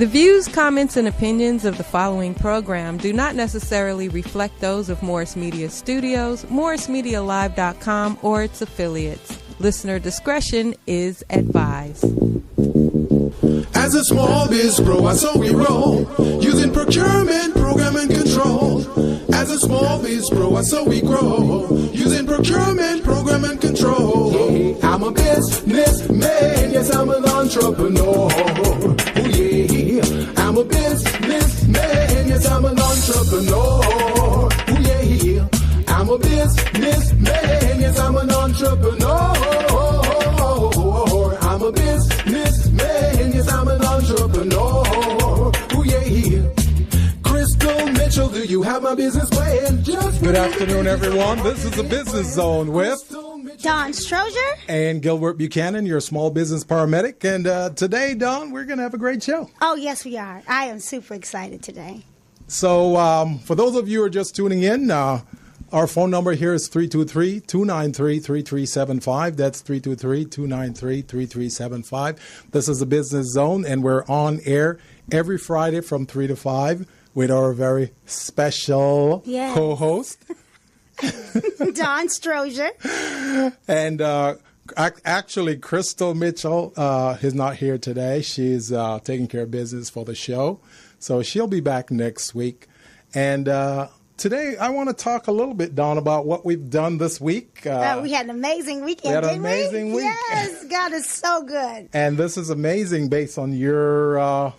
The views, comments, and opinions of the following program do not necessarily reflect those of Morris Media Studios, MorrisMediaLive.com, or its affiliates. Listener discretion is advised. As a small biz grower, so we roll, using procurement, program, and control. As a small biz grower, so we grow, using procurement, program, and control. I'm a businessman, yes, I'm an entrepreneur. Oh yeah, I'm a businessman, yes, I'm an entrepreneur. Oh yeah, I'm a businessman, yes, I'm an entrepreneur. I'm a businessman, yes, I'm an entrepreneur. Oh yeah. Crystal Mitchell, do you have my business plan? Good afternoon, everyone. This is the Business Zone with Don Strozier and Gilbert Buchanan, your small business paramedic. And today, Don, we're going to have a great show. Oh, yes, we are. I am super excited today. So for those of you who are just tuning in, our phone number here is 323-293-3375. That's 323-293-3375. This is the Business Zone, and we're on air every Friday from 3 to 5 with our very special co-host, Don Strozier. And actually, Crystal Mitchell is not here today. She's taking care of business for the show. So she'll be back next week. And today, I want to talk a little bit, Don, about what we've done this week. We had an amazing weekend, didn't we? We had an amazing week. Yes, God is so good. And this is amazing based on your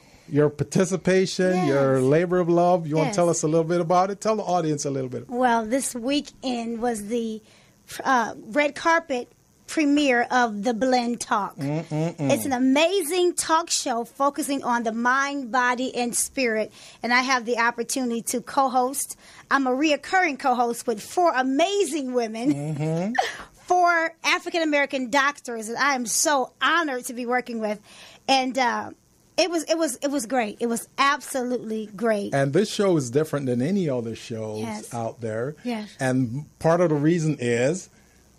participation, your labor of love. You want to tell us a little bit about it? Tell the audience a little bit. Well, this weekend was the red carpet premiere of The Blend Talk. It's an amazing talk show focusing on the mind, body, and spirit. And I have the opportunity to co-host. I'm a reoccurring co-host with 4 amazing women, 4 African-American doctors that I am so honored to be working with. And it was great. It was absolutely great. And this show is different than any other shows out there. Yes. And part of the reason is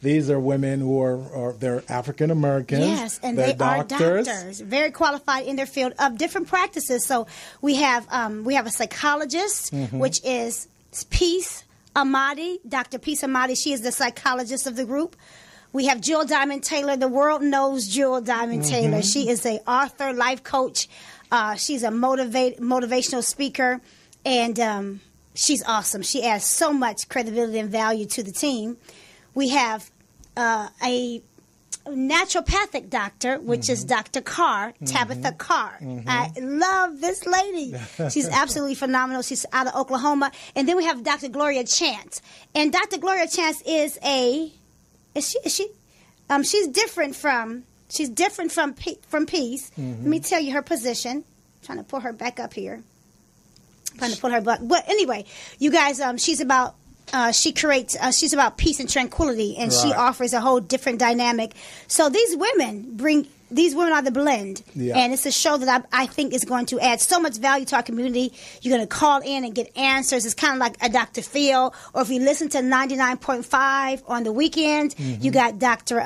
these are women who are they're African Americans. Yes, and they're they are doctors, very qualified in their field of different practices. So we have a psychologist, which is Peace Amadi, Dr. Peace Amadi. She is the psychologist of the group. We have Jill Diamond Taylor. The world knows Jill Diamond Taylor. She is an author, life coach. She's a motivational speaker, and she's awesome. She adds so much credibility and value to the team. We have a naturopathic doctor, which is Dr. Carr, Tabitha Carr. I love this lady. She's absolutely phenomenal. She's out of Oklahoma. And then we have Dr. Gloria Chance. And Dr. Gloria Chance is she's different from Peace. Let me tell you her position. I'm trying to pull her back up here. But anyway, you guys, she's about she's about peace and tranquility, and she offers a whole different dynamic. So these women are the blend, and it's a show that I think is going to add so much value to our community. You're going to call in and get answers. It's kind of like a Dr. Phil, or if you listen to 99.5 on the weekend, you got Dr.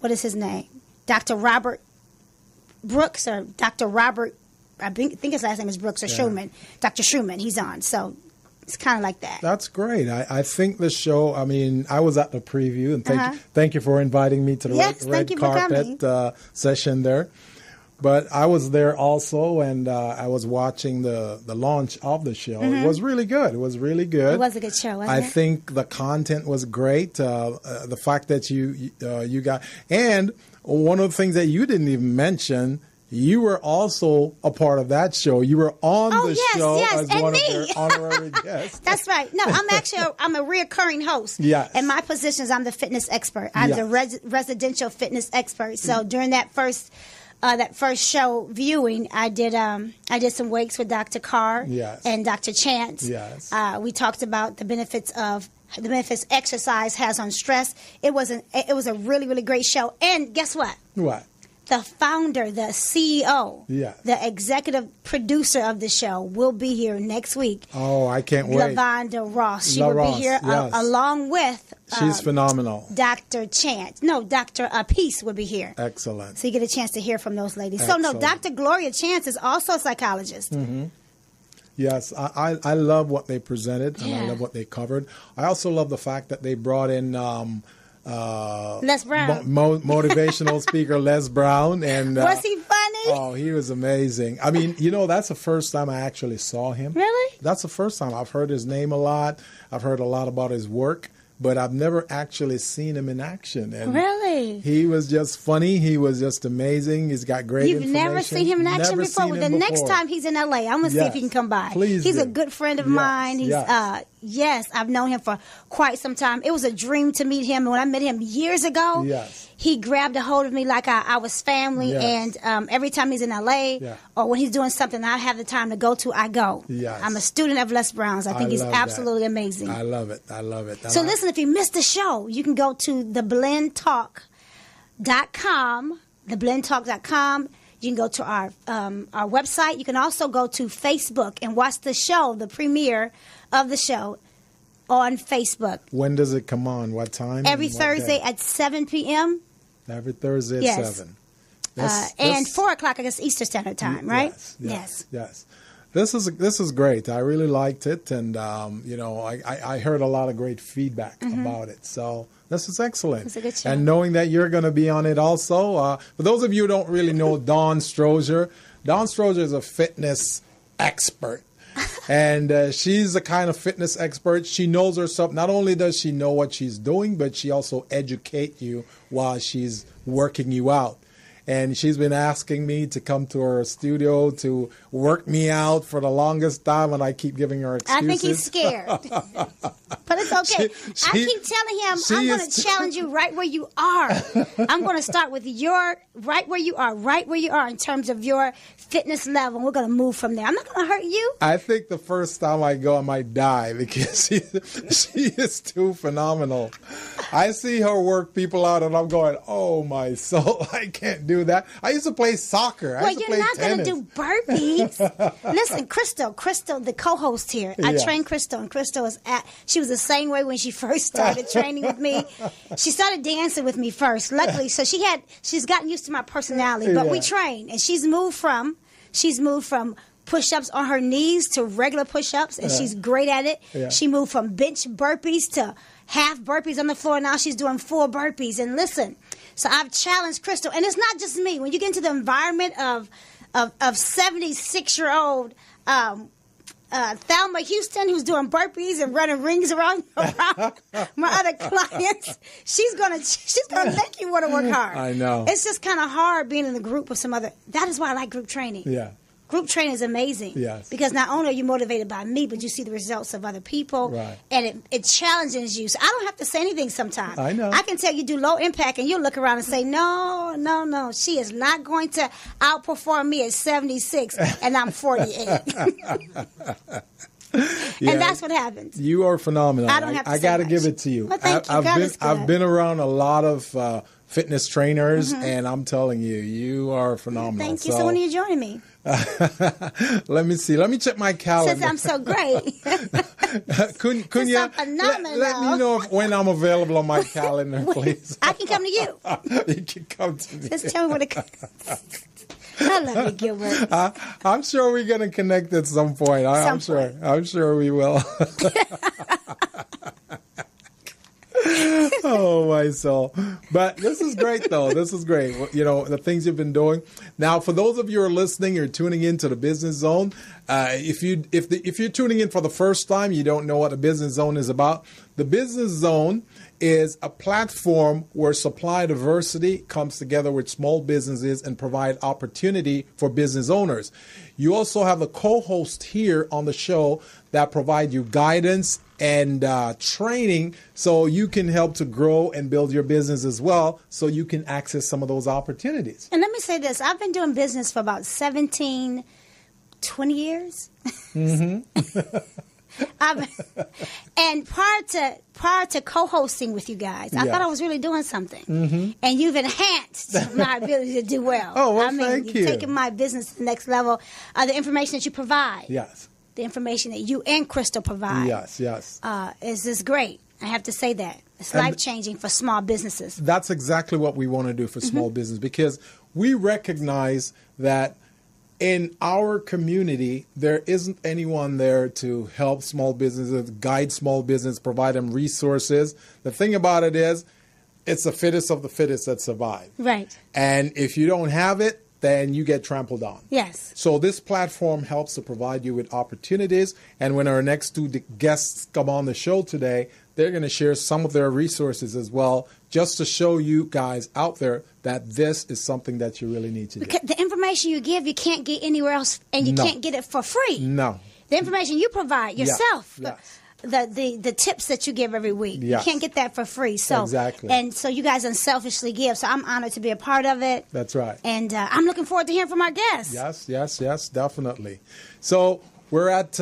What is his name? Dr. Robert Brooks, or Dr. Robert, I think his last name is Brooks, or Schumann. Dr. Schumann, he's on. So it's kind of like that. That's great. I think the show, I mean, I was at the preview, and thank you for inviting me to the red carpet session there. But I was there also, and I was watching the launch of the show. It was really good. It was a good show, wasn't it? I think the content was great. The fact that you got, and one of the things that you didn't even mention, you were also a part of that show. You were on the show as one of their honorary guests. That's right. No, I'm a reoccurring host. Yes. And my position is I'm the fitness expert. I'm the residential fitness expert. So during that first show viewing, I did some wakes with Dr. Carr and Dr. Chance. Yes. We talked about the benefits exercise has on stress. It was a really, really great show. And guess what? What? the founder, the CEO, the executive producer of the show will be here next week. Oh, I can't wait. Lavonda Ross. She will be here along with... She's phenomenal. Dr. Peace will be here. Excellent. So you get a chance to hear from those ladies. Excellent. So, no, Dr. Gloria Chance is also a psychologist. Mm-hmm. Yes, I love what they presented, and I love what they covered. I also love the fact that they brought in Les Brown, motivational speaker Les Brown, and was he funny? Oh, he was amazing. I mean, that's the first time I actually saw him. Really? That's the first time. I've heard his name a lot. I've heard a lot about his work, but I've never actually seen him in action. And really? He was just funny. He was just amazing. He's got great information. You've never seen him in action before? Well, the next time he's in L.A., I'm going to see if he can come by. Please He's a good friend of mine. He's yes, I've known him for quite some time. It was a dream to meet him. And when I met him years ago, he grabbed a hold of me like I was family. And every time he's in L.A. or when he's doing something I have the time to go to, I go. I'm a student of Les Brown's. I think he's absolutely amazing. I love it. So listen, if you missed the show, you can go to theblendtalk.com, theblendtalk.com. You can go to our website. You can also go to Facebook and watch the show, the premiere of the show on Facebook. When does it come on? What time? Every Thursday at 7 p.m. Every Thursday at 7. And 4 o'clock, I guess, Eastern Standard Time, right? Yes. This is great. I really liked it, and I heard a lot of great feedback about it. So this is excellent. It's a good show. And knowing that you're going to be on it also, for those of you who don't really know Dawn Strozier is a fitness expert. And she's the kind of fitness expert. She knows herself. Not only does she know what she's doing, but she also educates you while she's working you out. And she's been asking me to come to her studio to work me out for the longest time, and I keep giving her excuses. I think he's scared. But it's okay. I keep telling him, I'm going to challenge you right where you are. I'm going to start with right where you are in terms of your fitness level. We're going to move from there. I'm not going to hurt you. I think the first time I go, I might die because she is too phenomenal. I see her work people out, and I'm going, oh, my soul, I can't do that. I used to play soccer. Well, you're not going to do burpees. Listen, Crystal, the co-host here. I trained Crystal, and Crystal she was the same way when she first started training with me. She started dancing with me first, luckily. So she's gotten used to my personality, but we train, and she's moved from push-ups on her knees to regular push-ups, and she's great at it. Yeah. She moved from bench burpees to half burpees on the floor. Now she's doing full burpees. And listen, so I've challenged Crystal, and it's not just me. When you get into the environment of 76-year-old Thelma Houston, who's doing burpees and running rings around my other clients, she's gonna make you want to work hard. I know. It's just kind of hard being in a group with some other. That is why I like group training. Yeah. Group training is amazing. Yes. Because not only are you motivated by me, but you see the results of other people. Right. And it challenges you. So I don't have to say anything sometimes. I know. I can tell you do low impact, and you'll look around and say, no. She is not going to outperform me at 76, and I'm 48. And that's what happens. You are phenomenal. I don't have to I got to give it to you. Well, thank you. I've been around a lot of fitness trainers, and I'm telling you, you are phenomenal. Thank you. So when are you joining me? Let me see. Let me check my calendar. Since I'm so great. Couldn't you let me know when I'm available on my calendar, please? I can come to you. You can come to me. Just tell me when to come. I love you, Gilbert. I'm sure we're going to connect at some point. I'm sure we will. Oh, my soul. But this is great, though. This is great. The things you've been doing. Now, for those of you who are listening, you're tuning into the Business Zone. If you're tuning in for the first time, you don't know what the Business Zone is about. The Business Zone is a platform where supply diversity comes together with small businesses and provide opportunity for business owners. You also have a co-host here on the show that provide you guidance and training so you can help to grow and build your business as well, so you can access some of those opportunities. And let me say this. I've been doing business for about 20 years. Mm-hmm. And prior to co-hosting with you guys, I thought I was really doing something. And you've enhanced my ability to do well. Oh, well, thank you. You've taken my business to the next level. The information that you provide. Yes. The information that you and Crystal provide. Yes, yes. Is just great. I have to say that. It's life-changing for small businesses. That's exactly what we want to do for small business, because we recognize that in our community, there isn't anyone there to help small businesses, guide small business, provide them resources. The thing about it is, it's the fittest of the fittest that survive. Right. And if you don't have it, then you get trampled on. Yes. So this platform helps to provide you with opportunities. And when our next two guests come on the show today, they're going to share some of their resources as well, just to show you guys out there that this is something that you really need to do. The information you give, you can't get anywhere else, and you can't get it for free. No. The information you provide yourself, Yes. the tips that you give every week, Yes. you can't get that for free. So Exactly. And so you guys unselfishly give. So I'm honored to be a part of it. That's right. And I'm looking forward to hearing from our guests. Yes, definitely. So we're at...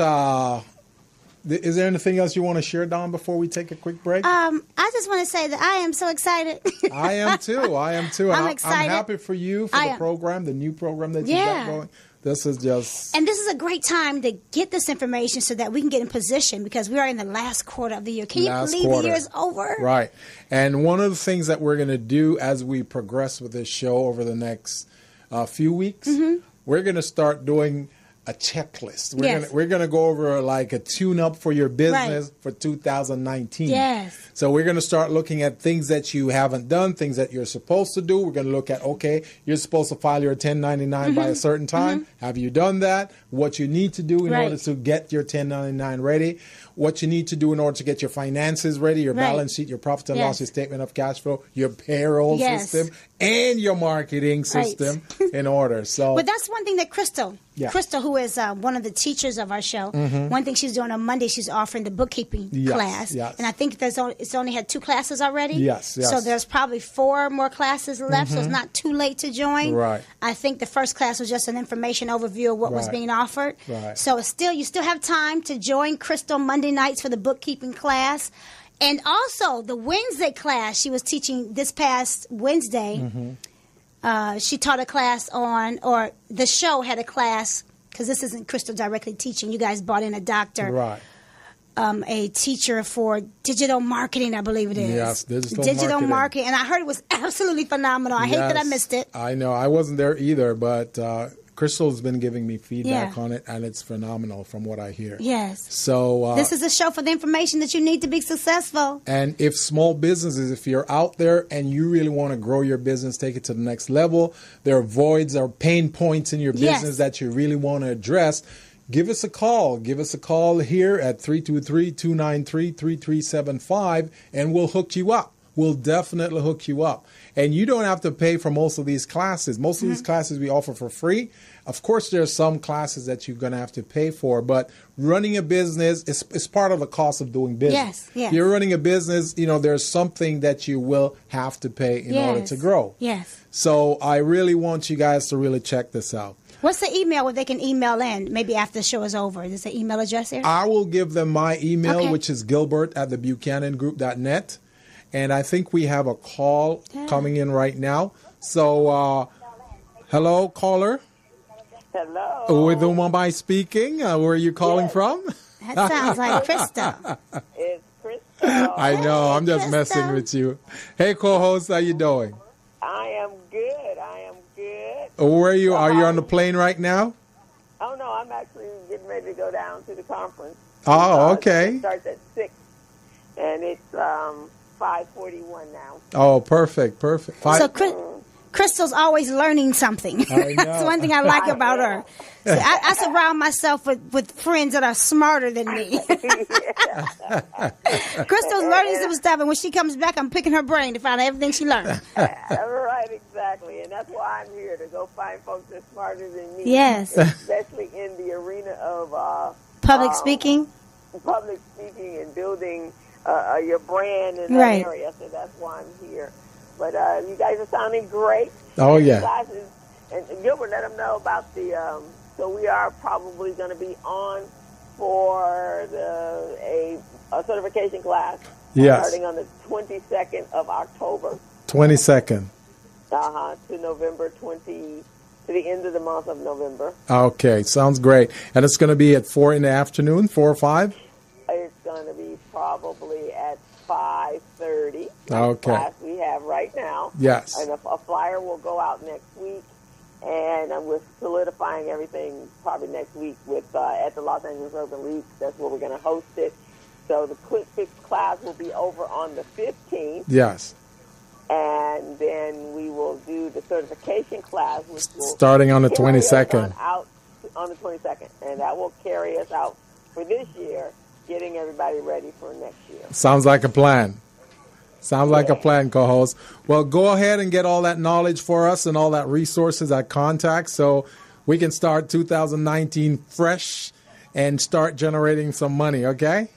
is there anything else you want to share, Dawn, before we take a quick break? I just want to say that I am so excited. I am too. I'm excited. I'm happy for you for the program, the new program that you got going. This is just... And this is a great time to get this information so that we can get in position, because we are in the last quarter of the year. Can you believe the year's over? Right. And one of the things that we're going to do as we progress with this show over the next few weeks, we're going to start doing a checklist. We're gonna go over like a tune-up for your business for 2019. Yes. So we're gonna start looking at things that you haven't done, things that you're supposed to do. We're gonna look at, okay, you're supposed to file your 1099 by a certain time. Have you done that? What you need to do in order to get your 1099 ready. What you need to do in order to get your finances ready, your balance sheet, your profit and loss, your statement of cash flow, your payroll system, and your marketing system in order. So, but that's one thing that Crystal, who is one of the teachers of our show, one thing she's doing on Monday, she's offering the bookkeeping class. Yes. And I think it's only had 2 classes already. Yes. So there's probably 4 more classes left, so it's not too late to join. Right. I think the first class was just an information overview of what was being offered. Right. So you still have time to join Crystal Monday nights for the bookkeeping class. And also the Wednesday class she was teaching this past Wednesday. She taught a class on, or the show had a class, because this isn't Crystal directly teaching. You guys brought in a doctor. Right. A teacher for digital marketing, I believe it is. Yes, digital marketing. And I heard it was absolutely phenomenal. I hate that I missed it. I know. I wasn't there either, but Crystal's been giving me feedback on it, and it's phenomenal from what I hear. Yes. So this is a show for the information that you need to be successful. And if small businesses, if you're out there and you really want to grow your business, take it to the next level, there are voids or pain points in your business that you really want to address, give us a call. Give us a call here at 323-293-3375, and we'll hook you up. We'll definitely hook you up. And you don't have to pay for most of these classes. Most of these classes we offer for free. Of course, there are some classes that you're going to have to pay for, but running a business is part of the cost of doing business. Yes. If you're running a business, there's something that you will have to pay in order to grow. Yes. So I really want you guys to really check this out. What's the email where they can email in, maybe after the show is over? Is there an email address there? I will give them my email, which is Gilbert@thebuchanangroup.net. And I think we have a call coming in right now. So, hello, caller. Hello. With whom am I speaking? Where are you calling from? That sounds like Krista. It's Krista. I know. I'm just messing with you. Hey, co-host, how you doing? I am good. Where are you? Are you on the plane right now? Oh, no. I'm actually getting ready to go down to the conference. Oh, okay. It starts at 6, and it's 5:41 now. Oh, perfect. So Crystal's always learning something. That's one thing I like about her. So I surround myself with friends that are smarter than me. Crystal's learning some stuff, and when she comes back, I'm picking her brain to find out everything she learned. Right, exactly. And that's why I'm here, to go find folks that are smarter than me. Yes. Especially in the arena of public speaking and building your brand in that area. So that's why I'm here. But you guys are sounding great. Oh, yeah. And Gilbert, let them know about the... so we are probably going to be on for a certification class. Yes. Starting on the 22nd of October. 22nd. To November 20, to the end of the month of November. Okay, sounds great. And it's going to be at 4 in the afternoon, 4 or 5? It's going to be probably at 5:30. Okay. Class we have right now. Yes. And a flyer will go out next week. And we're solidifying everything probably next week with at the Los Angeles Urban League. That's where we're going to host it. So the Quick Fix class will be over on the 15th. Yes. And then we will do the certification class, which will starting on the 22nd. On the 22nd. And that will carry us out for this year, getting everybody ready for next year. Sounds like a plan. Sounds like a plan, co-host. Well, go ahead and get all that knowledge for us and all that resources, that contact, so we can start 2019 fresh and start generating some money, okay?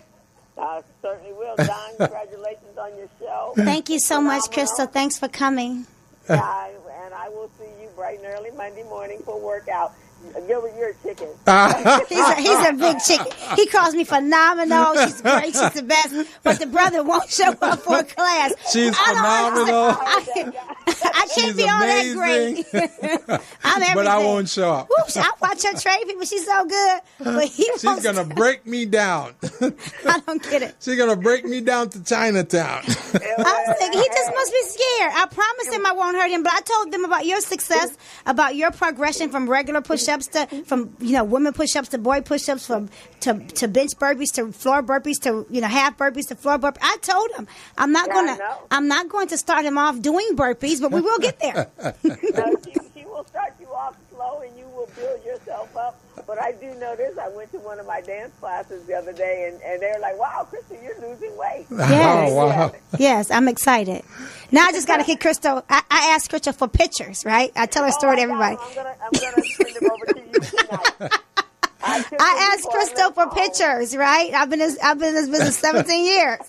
I certainly will. Don, congratulations on your show. Thank you so much, Crystal. Thanks for coming. And I will see you bright and early Monday morning for workout. Gilbert, you're a chicken. He's a big chicken. He calls me phenomenal. She's great. She's the best. But the brother won't show up for a class. She's phenomenal. I can't be all that great. I'm everything. But I won't show up. Whoops, I watch her train people. She's so good. But she's going to break me down. I don't get it. She's going to break me down to Chinatown. I was thinking, he just must be scared. I promised him I won't hurt him, but I told them about your success, about your progression from regular push-ups to women push-ups to boy push-ups, to bench burpees to floor burpees to half burpees to floor burpees. I told him I'm not going to start him off doing burpees, but we will get there. She will start you off slow, and you will build yourself up. But I do know this. I went to one of my dance classes the other day, and they were like, "Wow, Crystal, you're losing weight." Yes. Oh, wow. Yes, I'm excited. Now I just got to get Crystal. I asked Crystal for pictures, right? I tell her story to everybody. I'm gonna send them over to you tonight. I asked Crystal for pictures, right? I've been in this business 17 years,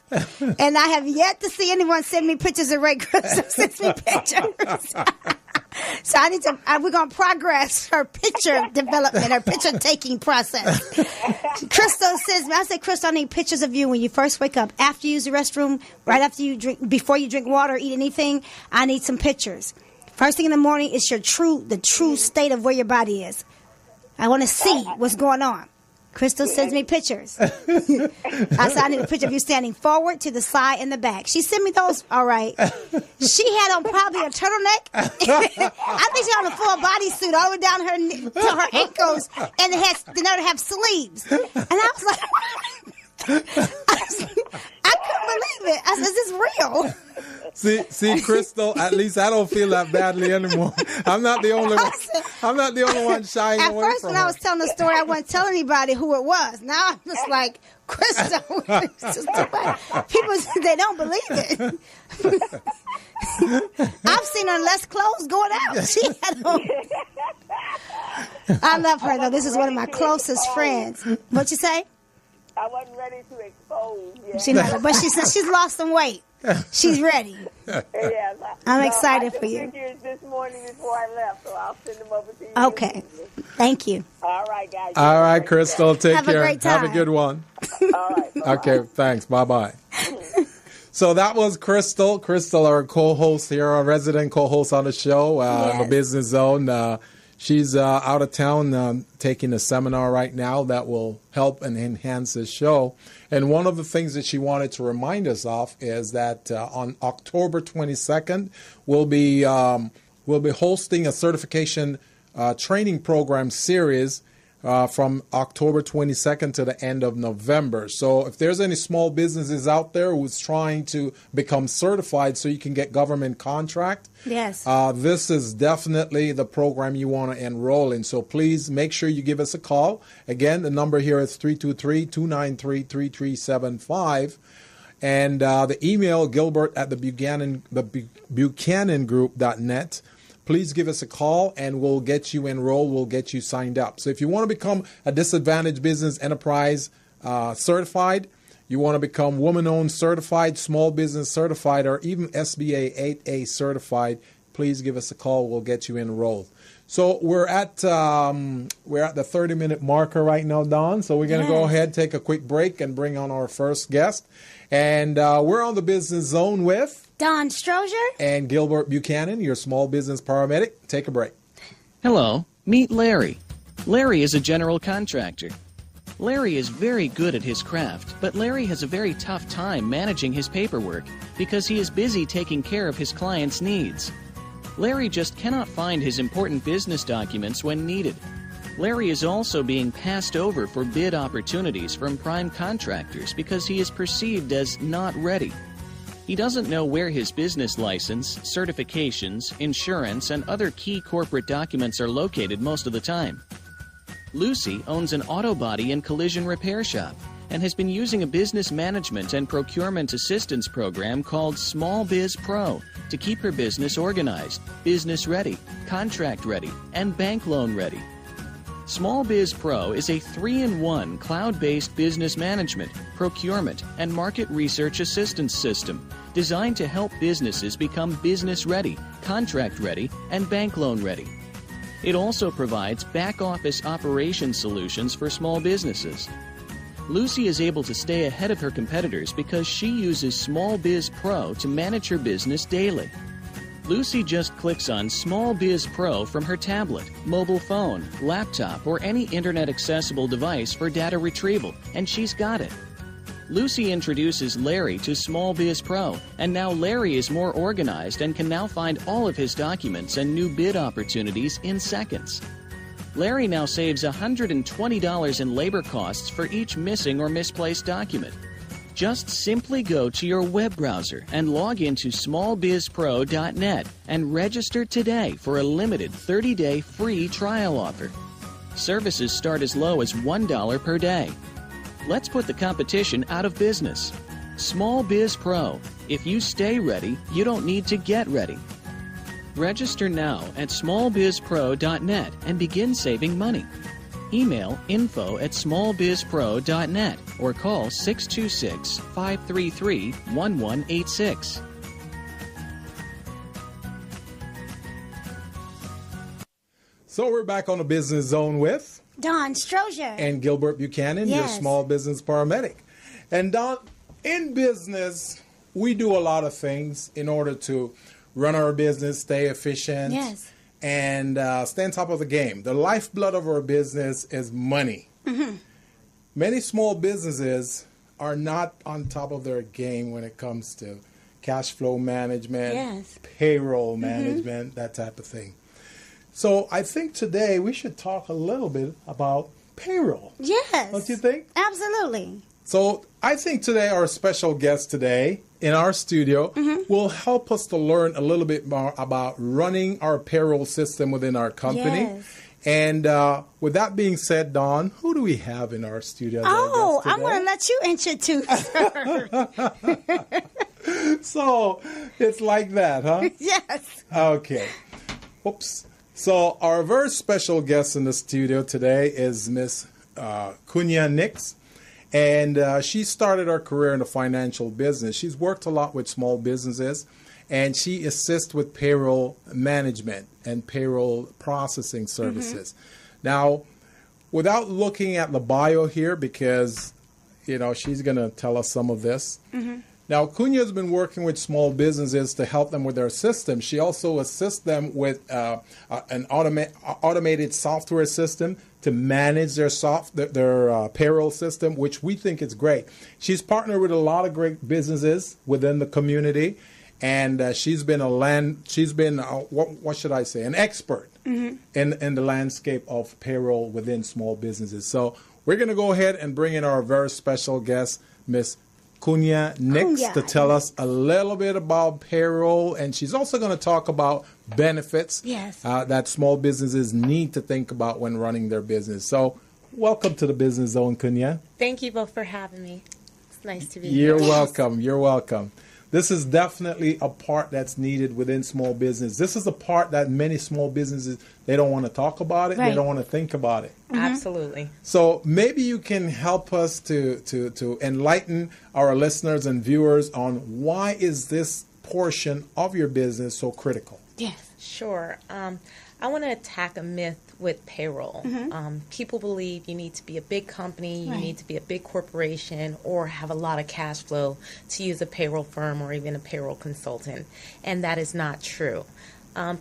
and I have yet to see anyone send me pictures of Ray. Crystal sends me pictures. So I need to. We're gonna progress her picture development, her picture taking process. Crystal says, "I said, Crystal, I need pictures of you when you first wake up, after you use the restroom, right after you drink, before you drink water, or eat anything. I need some pictures. First thing in the morning is the true state of where your body is. I want to see what's going on." Crystal sends me pictures. I said, I need a picture of you standing forward, to the side, and the back. She sent me those. All right. She had on probably a turtleneck. I think she had on a full bodysuit all the way down to her ankles, and it had the nerve to have sleeves. And I was like, I couldn't believe it. I said, "Is this real?" See, Crystal, at least I don't feel that badly anymore. I'm not the only one. I'm not the only one shying away from her. At first, when I was telling the story, I wasn't telling anybody who it was. Now I'm just like, Crystal. People, they don't believe it. I've seen her in less clothes going out. She had on. I love her, though. This is one of my closest friends. What you say? I wasn't ready to expose yet. But she said she's lost some weight. She's ready. Yes, I'm excited for you. I took pictures this morning before I left, so I'll send them over to you. Okay. Thank you. All right, guys. All right, Crystal. Take Have care. A great time. Have a good one. All right. Bye-bye. Okay, thanks. Bye-bye. So that was Crystal. Crystal, our co-host here, our resident co-host on the show, Yes. the Business Zone. She's out of town taking a seminar right now that will help and enhance this show. And one of the things that she wanted to remind us of is that on October 22nd, we'll be hosting a certification training program series from October 22nd to the end of November. So if there's any small businesses out there who's trying to become certified so you can get government contract, yes, this is definitely the program you want to enroll in. So please make sure you give us a call. Again, the number here is 323-293-3375. And the email, Gilbert at the BuchananGroup.net. Please give us a call and we'll get you enrolled. We'll get you signed up. So if you want to become a disadvantaged business enterprise certified, you want to become woman-owned certified, small business certified, or even SBA 8A certified, please give us a call. We'll get you enrolled. So we're at the 30-minute marker right now, Dawn. So we're going to go ahead, take a quick break, and bring on our first guest. And we're on the Business Zone with Dawn Strozier and Gilbert Buchanan, your small business paramedic. Take a break. Hello, meet Larry. Larry is a general contractor. Larry is very good at his craft, but Larry has a very tough time managing his paperwork because he is busy taking care of his clients' needs. Larry just cannot find his important business documents when needed. Larry is also being passed over for bid opportunities from prime contractors because he is perceived as not ready. He doesn't know where his business license, certifications, insurance, and other key corporate documents are located most of the time. Lucy owns an auto body and collision repair shop and has been using a business management and procurement assistance program called Small Biz Pro to keep her business organized, business ready, contract ready, and bank loan ready. Small Biz Pro is a 3-in-1 cloud-based business management, procurement, and market research assistance system designed to help businesses become business ready, contract ready, and bank loan ready. It also provides back-office operation solutions for small businesses. Lucy is able to stay ahead of her competitors because she uses Small Biz Pro to manage her business daily. Lucy just clicks on Small Biz Pro from her tablet, mobile phone, laptop, or any internet-accessible device for data retrieval, and she's got it. Lucy introduces Larry to Small Biz Pro, and now Larry is more organized and can now find all of his documents and new bid opportunities in seconds. Larry now saves $120 in labor costs for each missing or misplaced document. Just simply go to your web browser and log into smallbizpro.net and register today for a limited 30-day free trial offer. Services start as low as $1 per day. Let's put the competition out of business. Small Biz Pro. If you stay ready, you don't need to get ready. Register now at smallbizpro.net and begin saving money. Email info@smallbizpro.net or call 626-533-1186. So we're back on the Business Zone with Dawn Strozier and Gilbert Buchanan, your small business paramedic. And Dawn, in business, we do a lot of things in order to run our business, stay efficient, and stay on top of the game. The lifeblood of our business is money. Mm-hmm. Many small businesses are not on top of their game when it comes to cash flow management, payroll management, that type of thing. So I think today we should talk a little bit about payroll. Yes. Don't you think? Absolutely. So I think today our special guest today in our studio will help us to learn a little bit more about running our payroll system within our company. Yes. And with that being said, Dawn, who do we have in our studio? Oh, I'm going to let you introduce her. So it's like that, huh? Yes. Okay. Oops. So our very special guest in the studio today is Miss Kunya Nix. And she started her career in the financial business. She's worked a lot with small businesses, and she assists with payroll management and payroll processing services. Now, without looking at the bio here, because, you know, she's going to tell us some of this. Now, Kunya's been working with small businesses to help them with their system. She also assists them with an automated software system to manage their payroll system, which we think is great. She's partnered with a lot of great businesses within the community, and she's been an expert in the landscape of payroll within small businesses. So we're going to go ahead and bring in our very special guest, Miss Kunya Nix, to tell us a little bit about payroll, and she's also going to talk about benefits that small businesses need to think about when running their business. So welcome to the Business Zone, Kunya. Thank you both for having me. It's nice to be here. You're welcome. You're welcome. This is definitely a part that's needed within small business. This is a part that many small businesses, they don't want to talk about it. Right. They don't want to think about it. Absolutely. So maybe you can help us to enlighten our listeners and viewers on why is this portion of your business so critical? Yes. Sure. I want to attack a myth with payroll. People believe you need to be a big company, you need to be a big corporation, or have a lot of cash flow to use a payroll firm or even a payroll consultant. And that is not true.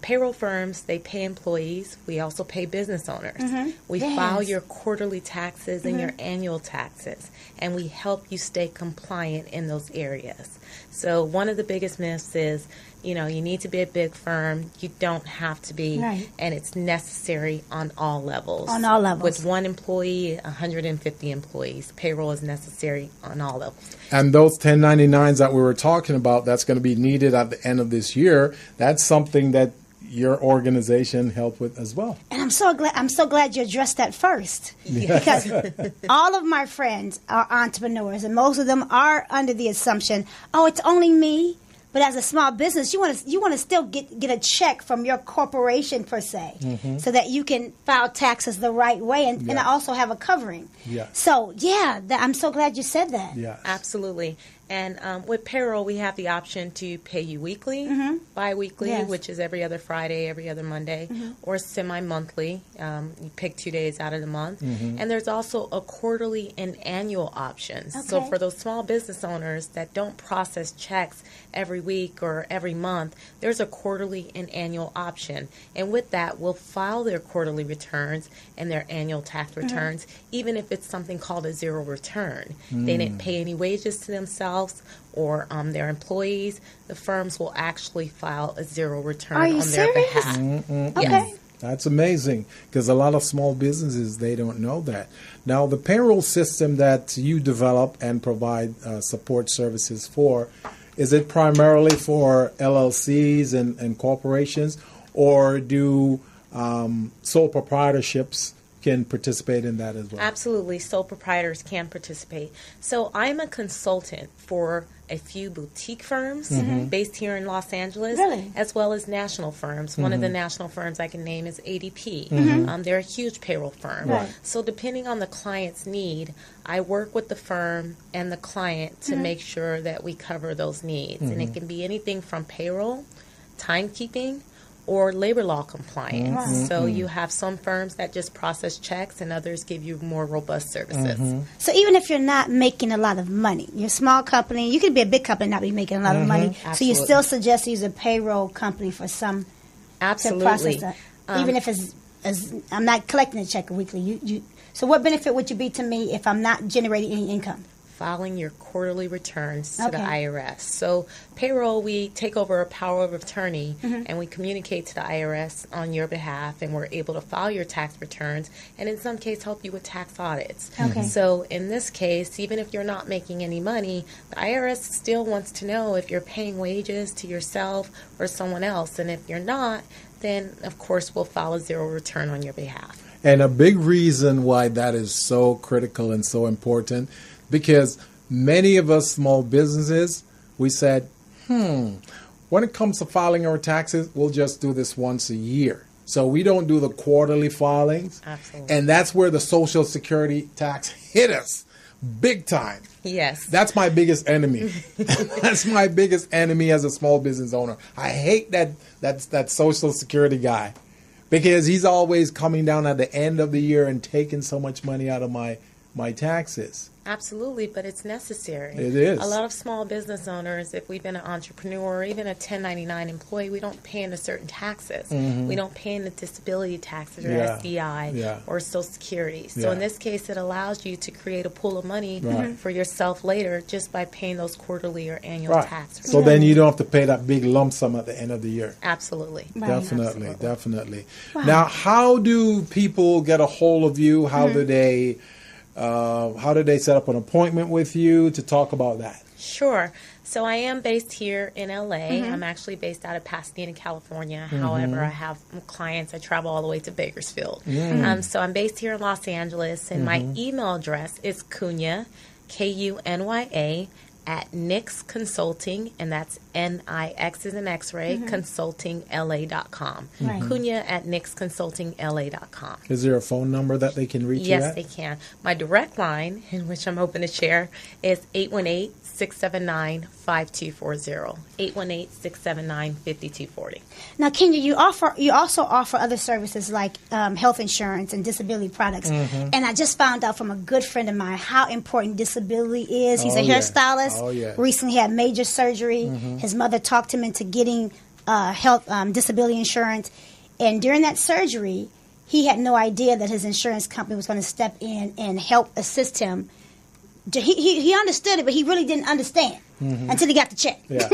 Payroll firms, they pay employees. We also pay business owners. We file your quarterly taxes and your annual taxes, and we help you stay compliant in those areas. So one of the biggest myths is, you need to be a big firm. You don't have to be, and it's necessary on all levels. On all levels. With one employee, 150 employees, payroll is necessary on all levels. And those 1099s that we were talking about, that's going to be needed at the end of this year. That's something that your organization helped with as well. And I'm so glad you addressed that first. Because all of my friends are entrepreneurs, and most of them are under the assumption, it's only me. But as a small business, you want to still get a check from your corporation per se, so that you can file taxes the right way and also have a covering. Yeah. So I'm so glad you said that. Yeah. Absolutely. And with payroll, we have the option to pay you weekly, bi-weekly, which is every other Friday, every other Monday, or semi-monthly. You pick 2 days out of the month. And there's also a quarterly and annual options. Okay. So for those small business owners that don't process checks every week or every month, there's a quarterly and annual option. And with that, we'll file their quarterly returns and their annual tax returns, even if it's something called a zero return. They didn't pay any wages to themselves or their employees. The firms will actually file a zero return on their behalf. Okay. That's amazing, because a lot of small businesses, they don't know that. Now, the payroll system that you develop and provide support services for, is it primarily for LLCs and corporations, or do sole proprietorships can participate in that as well? Absolutely. Sole proprietors can participate. So I'm a consultant for a few boutique firms based here in Los Angeles, as well as national firms. One of the national firms I can name is ADP. They're a huge payroll firm. So depending on the client's need, I work with the firm and the client to make sure that we cover those needs. And it can be anything from payroll, timekeeping, or labor law compliance. So you have some firms that just process checks, and others give you more robust services. So even if you're not making a lot of money, you're a small company, you could be a big company and not be making a lot of money. Absolutely. So you still suggest to use a payroll company for some to process that. Even if I'm not collecting a check weekly. So what benefit would you be to me if I'm not generating any income? Filing your quarterly returns to the IRS. So payroll, we take over a power of attorney and we communicate to the IRS on your behalf, and we're able to file your tax returns and in some cases help you with tax audits. So in this case, even if you're not making any money, the IRS still wants to know if you're paying wages to yourself or someone else. And if you're not, then of course we'll file a zero return on your behalf. And a big reason why that is so critical and so important, because many of us small businesses, we said, when it comes to filing our taxes, we'll just do this once a year. So we don't do the quarterly filings. Absolutely. And that's where the Social Security tax hit us big time. Yes. That's my biggest enemy. That's my biggest enemy as a small business owner. I hate that Social Security guy, because he's always coming down at the end of the year and taking so much money out of my taxes. Absolutely, but it's necessary. It is. A lot of small business owners, if we've been an entrepreneur or even a 1099 employee, we don't pay into certain taxes. We don't pay into disability taxes or SDI or Social Security. So in this case, it allows you to create a pool of money for yourself later just by paying those quarterly or annual taxes. So then you don't have to pay that big lump sum at the end of the year. Absolutely. Definitely. Wow. Now, how do people get a hold of you? How do they set up an appointment with you to talk about that? Sure. So I am based here in LA. I'm actually based out of Pasadena, California. However, I have clients. I travel all the way to Bakersfield. So I'm based here in Los Angeles, and my email address is Kunya, Kunya, at Nix Consulting, and that's Nix as in X-ray, consultingla.com. Right. Cunha at nixconsultingla.com. Is there a phone number that they can reach you Yes, at? they can. My direct line, in which I'm hoping to share, is 818-679-5240. 818-679-5240. Now, Kenya, you also offer other services like health insurance and disability products. And I just found out from a good friend of mine how important disability is. He's a hairstylist. Oh, yeah. Recently had major surgery. His mother talked him into getting health disability insurance. And during that surgery, he had no idea that his insurance company was going to step in and help assist him. He understood it, but he really didn't understand until he got the check. Yeah.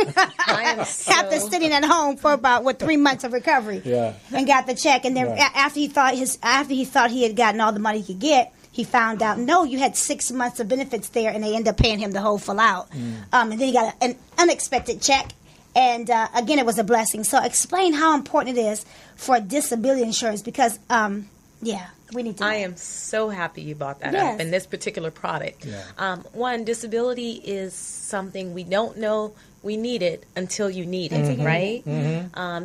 After sitting at home for about 3 months of recovery, and got the check, and then after he thought he had gotten all the money he could get, he found out no, you had 6 months of benefits there, and they ended up paying him the whole full out. And then he got an unexpected check, and again it was a blessing. So explain how important it is for disability insurance because we need to. I am so happy you brought that up in this particular product. One, disability is something we don't know we need it until you need it, right?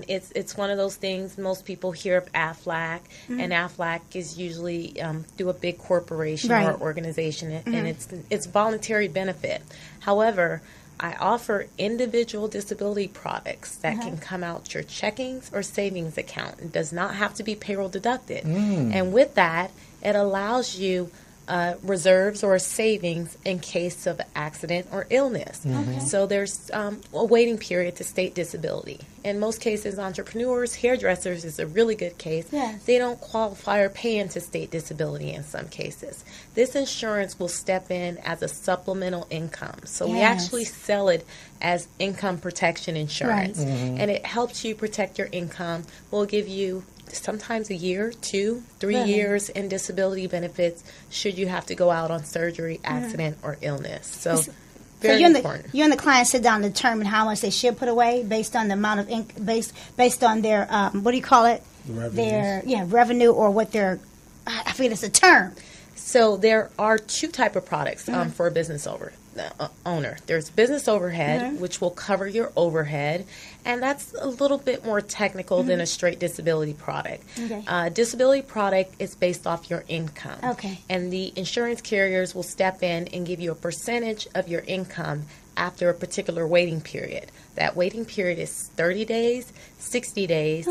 It's one of those things. Most people hear of AFLAC, and AFLAC is usually through a big corporation or organization, and it's voluntary benefit. However, I offer individual disability products that can come out your checkings or savings account. It does not have to be payroll deducted. And with that, it allows you reserves or savings in case of accident or illness. So there's a waiting period to state disability. In most cases, entrepreneurs, hairdressers is a really good case. They don't qualify or pay into state disability in some cases. This insurance will step in as a supplemental income. So we actually sell it as income protection insurance. And it helps you protect your income. We'll give you sometimes a year, 2, 3 years in disability benefits should you have to go out on surgery, accident, or illness. So very important. You and the client sit down and determine how much they should put away based on the amount of based on their what do you call it? Their revenue or what their I forget it's a term. So there are 2 type of products for a business owner. There's business overhead, which will cover your overhead, and that's a little bit more technical than a straight disability product. Disability product is based off your income. And the insurance carriers will step in and give you a percentage of your income after a particular waiting period. That waiting period is 30 days, 60 days.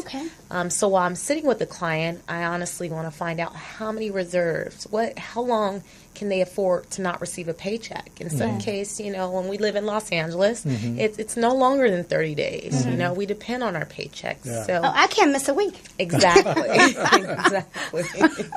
So while I'm sitting with the client, I honestly want to find out how many reserves, how long can they afford to not receive a paycheck. In some case, when we live in Los Angeles, it's no longer than 30 days. We depend on our paychecks. So I can't miss a week. Exactly. Exactly.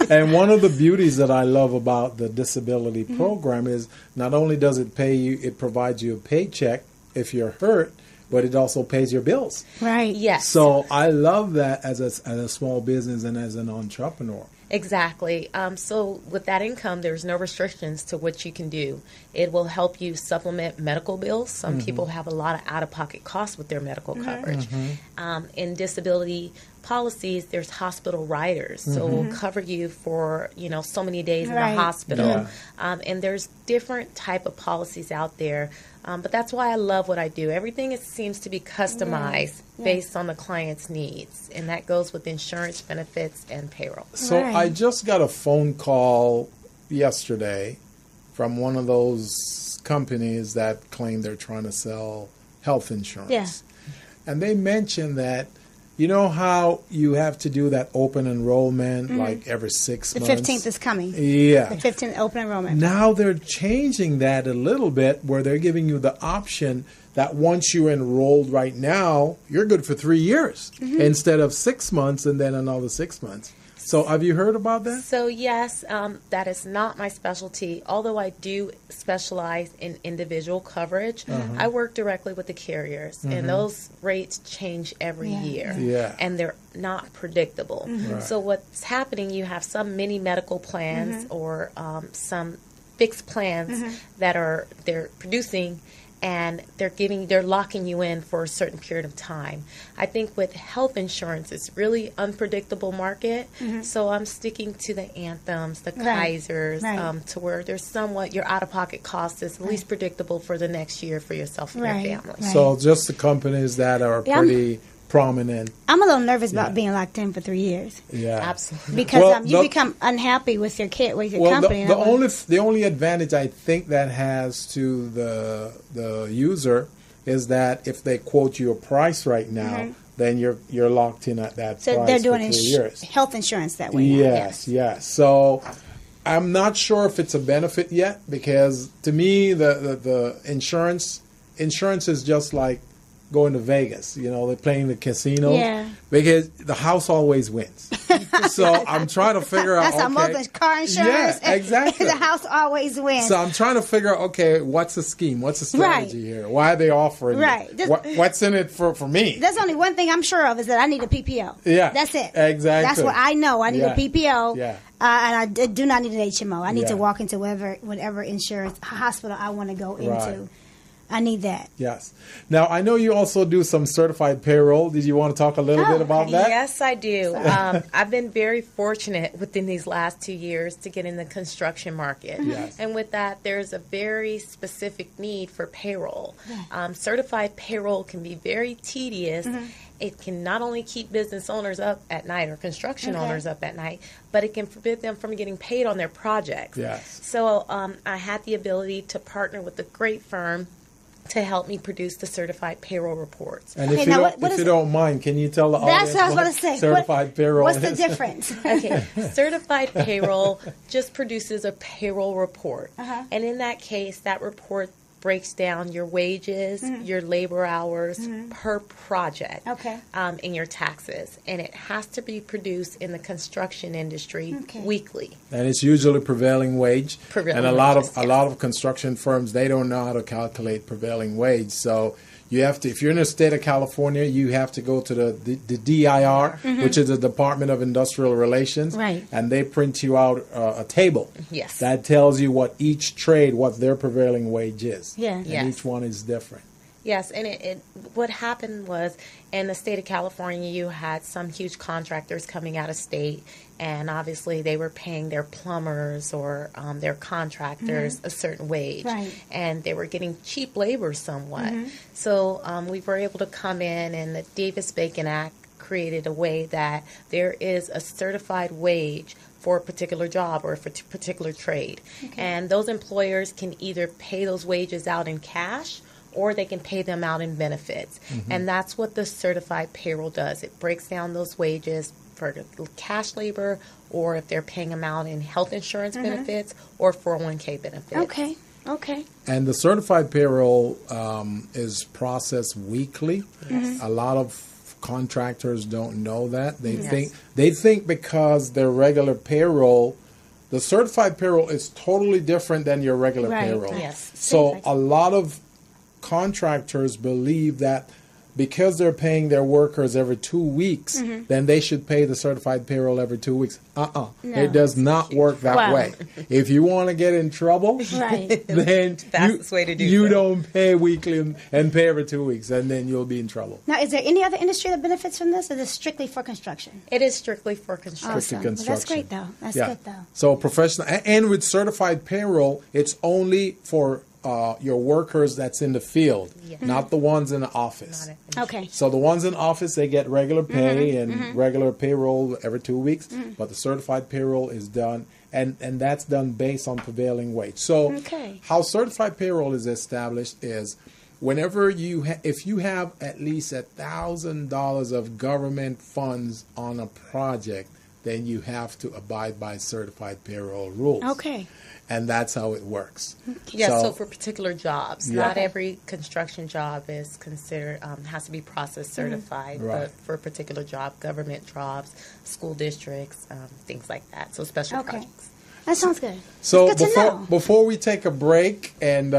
And one of the beauties that I love about the disability program is not only does it pay you, it provides you a paycheck if you're hurt, but it also pays your bills. Yes. So I love that as a small business and as an entrepreneur. Exactly. So with that income, there's no restrictions to what you can do. It will help you supplement medical bills. Some people have a lot of out-of-pocket costs with their medical coverage. In disability policies, there's hospital riders. So it will cover you for, so many days in the hospital. And there's different type of policies out there. But that's why I love what I do. Everything seems to be customized based on the client's needs. And that goes with insurance, benefits, and payroll. So I just got a phone call yesterday from one of those companies that claim they're trying to sell health insurance. And they mentioned that, you know how you have to do that open enrollment like every 6 months? The 15th is coming. Yeah. The 15th open enrollment. Now they're changing that a little bit where they're giving you the option that once you're enrolled right now, you're good for 3 years instead of 6 months and then another 6 months. So have you heard about that? So yes, that is not my specialty. Although I do specialize in individual coverage, I work directly with the carriers, and those rates change every year, and they're not predictable. So what's happening, you have some mini medical plans or some fixed plans that they're producing, and they're locking you in for a certain period of time. I think with health insurance, it's really unpredictable market. So I'm sticking to the Anthems, the Kaisers, to where there's somewhat your out-of-pocket cost is at least predictable for the next year for yourself and your family. So just the companies that are pretty prominent. I'm a little nervous about being locked in for 3 years. Yeah, absolutely. Because you become unhappy with your company. The only advantage I think that has to the user is that if they quote you a price right now, then you're locked in at that price. So they're doing for 3 years. Health insurance that way. Yes. So I'm not sure if it's a benefit yet, because to me the insurance is just like going to Vegas. They're playing the casinos. Yeah. Because the house always wins. So I'm trying to figure out. That's more than car insurance. Yeah, exactly. The house always wins. So I'm trying to figure out, okay, what's the scheme? What's the strategy here? Why are they offering it? What's in it for me? There's only one thing I'm sure of is that I need a PPO. Yeah. That's it. Exactly. That's what I know. I need a PPO. Yeah. And I do not need an HMO. I need to walk into whatever insurance hospital I want to go into. Right. I need that. Yes. Now, I know you also do some certified payroll. Did you want to talk a little bit about that? Yes, I do. I've been very fortunate within these last 2 years to get in the construction market. Yes. And with that, there's a very specific need for payroll. Certified payroll can be very tedious. It can not only keep business owners up at night or construction owners up at night, but it can forbid them from getting paid on their projects. Yes. So I had the ability to partner with a great firm to help me produce the certified payroll reports. And if you don't mind, can you tell the audience what I was going to say. Certified payroll What's the difference? Okay. Certified payroll just produces a payroll report. And in that case, that report breaks down your wages, your labor hours per project, and your taxes. And it has to be produced in the construction industry weekly. And it's usually prevailing wage. Prevailing and a wages, lot of construction firms, they don't know how to calculate prevailing wage. So you have to, if you're in the state of California, you have to go to the DIR, which is the Department of Industrial Relations, and they print you out a table that tells you what each trade, what their prevailing wage is. And each one is different. Yes, and what happened was in the state of California, you had some huge contractors coming out of state, and obviously they were paying their plumbers or their contractors a certain wage, and they were getting cheap labor somewhat. So we were able to come in, and the Davis-Bacon Act created a way that there is a certified wage for a particular job or for a particular trade. And those employers can either pay those wages out in cash or they can pay them out in benefits. And that's what the certified payroll does. It breaks down those wages for cash labor, or if they're paying them out in health insurance benefits or 401k benefits. Okay. And the certified payroll is processed weekly. A lot of contractors don't know that. They think because their regular payroll, the certified payroll is totally different than your regular payroll. So a lot of contractors believe that because they're paying their workers every 2 weeks, then they should pay the certified payroll every 2 weeks. No, it does not work that way. If you want to get in trouble, then fastest way to do you don't pay weekly and pay every 2 weeks, and then you'll be in trouble. Now, is there any other industry that benefits from this, or is it strictly for construction? It is strictly for construction. Awesome. Well, that's great, though. That's good, though. So professional, and with certified payroll, it's only for your workers that's in the field, not the ones in the office. So the ones in office, they get regular pay and regular payroll every 2 weeks, but the certified payroll is done, and that's done based on prevailing wage. So how certified payroll is established is whenever if you have at least $1,000 of government funds on a project, then you have to abide by certified payroll rules. And that's how it works. So for particular jobs, not every construction job is considered, has to be process certified, but for a particular job, government jobs, school districts, things like that. So special projects. That sounds good. So before we take a break and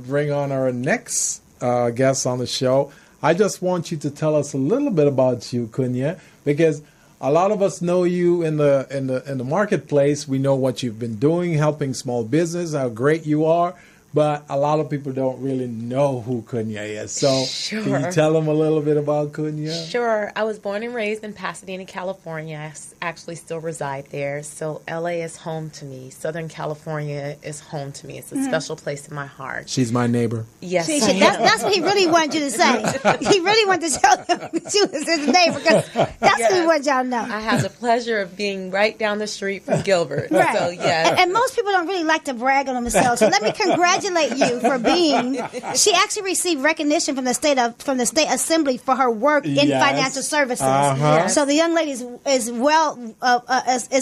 bring on our next guest on the show, I just want you to tell us a little bit about you, Kunya, because a lot of us know you in the marketplace. We know what you've been doing, helping small business, how great you are. but a lot of people don't really know who Kunya is. So Sure. Can you tell them a little bit about Kunya? Sure. I was born and raised in Pasadena, California. I actually still reside there. So LA is home to me. Southern California is home to me. It's a special place in my heart. She's my neighbor. Yes, That's what he really wanted you to say. He really wanted to tell them that you was his neighbor, because that's what he wanted y'all to know. I have the pleasure of being right down the street from Gilbert. Right. So, yes. And most people don't really like to brag on themselves. So let me congratulate you for being. She actually received recognition from the state assembly for her work in financial services. Uh-huh. So the young lady is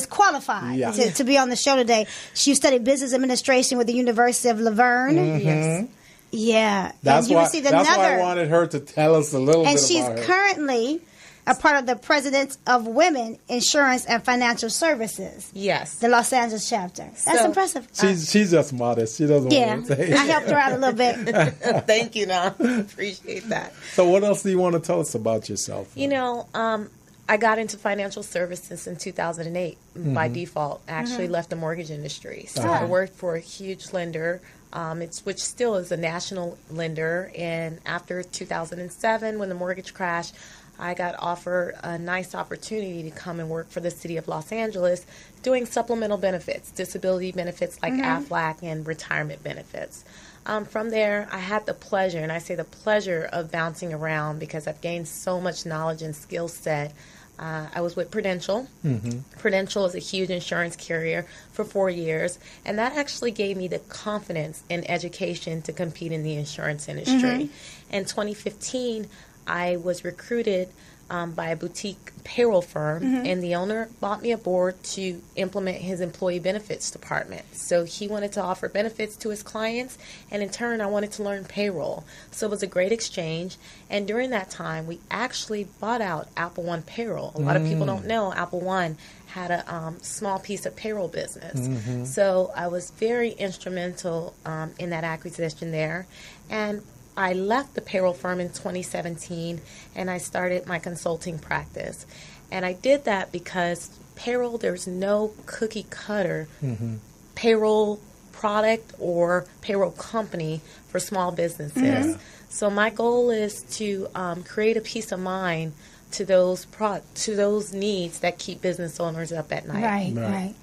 qualified to be on the show today. She studied business administration with the University of Laverne. Mm-hmm. Yes. Yeah. That's and you why. received That's another. why I wanted her to tell us a little And bit she's about her. currently a part of the President of Women Insurance and Financial Services, Yes. the Los Angeles chapter. That's So, impressive. She's just modest. She doesn't want to say. I helped her out a little bit. Thank you, Nam. Appreciate that. So what else do you want to tell us about yourself? You know, I got into financial services in 2008 by default. I actually left the mortgage industry. So I worked for a huge lender, which still is a national lender. And after 2007, when the mortgage crashed, I got offered a nice opportunity to come and work for the city of Los Angeles doing supplemental benefits, disability benefits like AFLAC and retirement benefits. From there, I had the pleasure, and I say the pleasure, of bouncing around because I've gained so much knowledge and skill set. I was with Prudential. Prudential is a huge insurance carrier for 4 years, and that actually gave me the confidence and education to compete in the insurance industry. In 2015, I was recruited by a boutique payroll firm, and the owner bought me aboard to implement his employee benefits department. So he wanted to offer benefits to his clients, and in turn, I wanted to learn payroll. So it was a great exchange, and during that time, we actually bought out Apple One Payroll. A lot of people don't know Apple One had a small piece of payroll business. So I was very instrumental in that acquisition there, and I left the payroll firm in 2017, and I started my consulting practice. And I did that because payroll, there's no cookie cutter payroll product or payroll company for small businesses. So my goal is to create a peace of mind to those needs that keep business owners up at night. Right.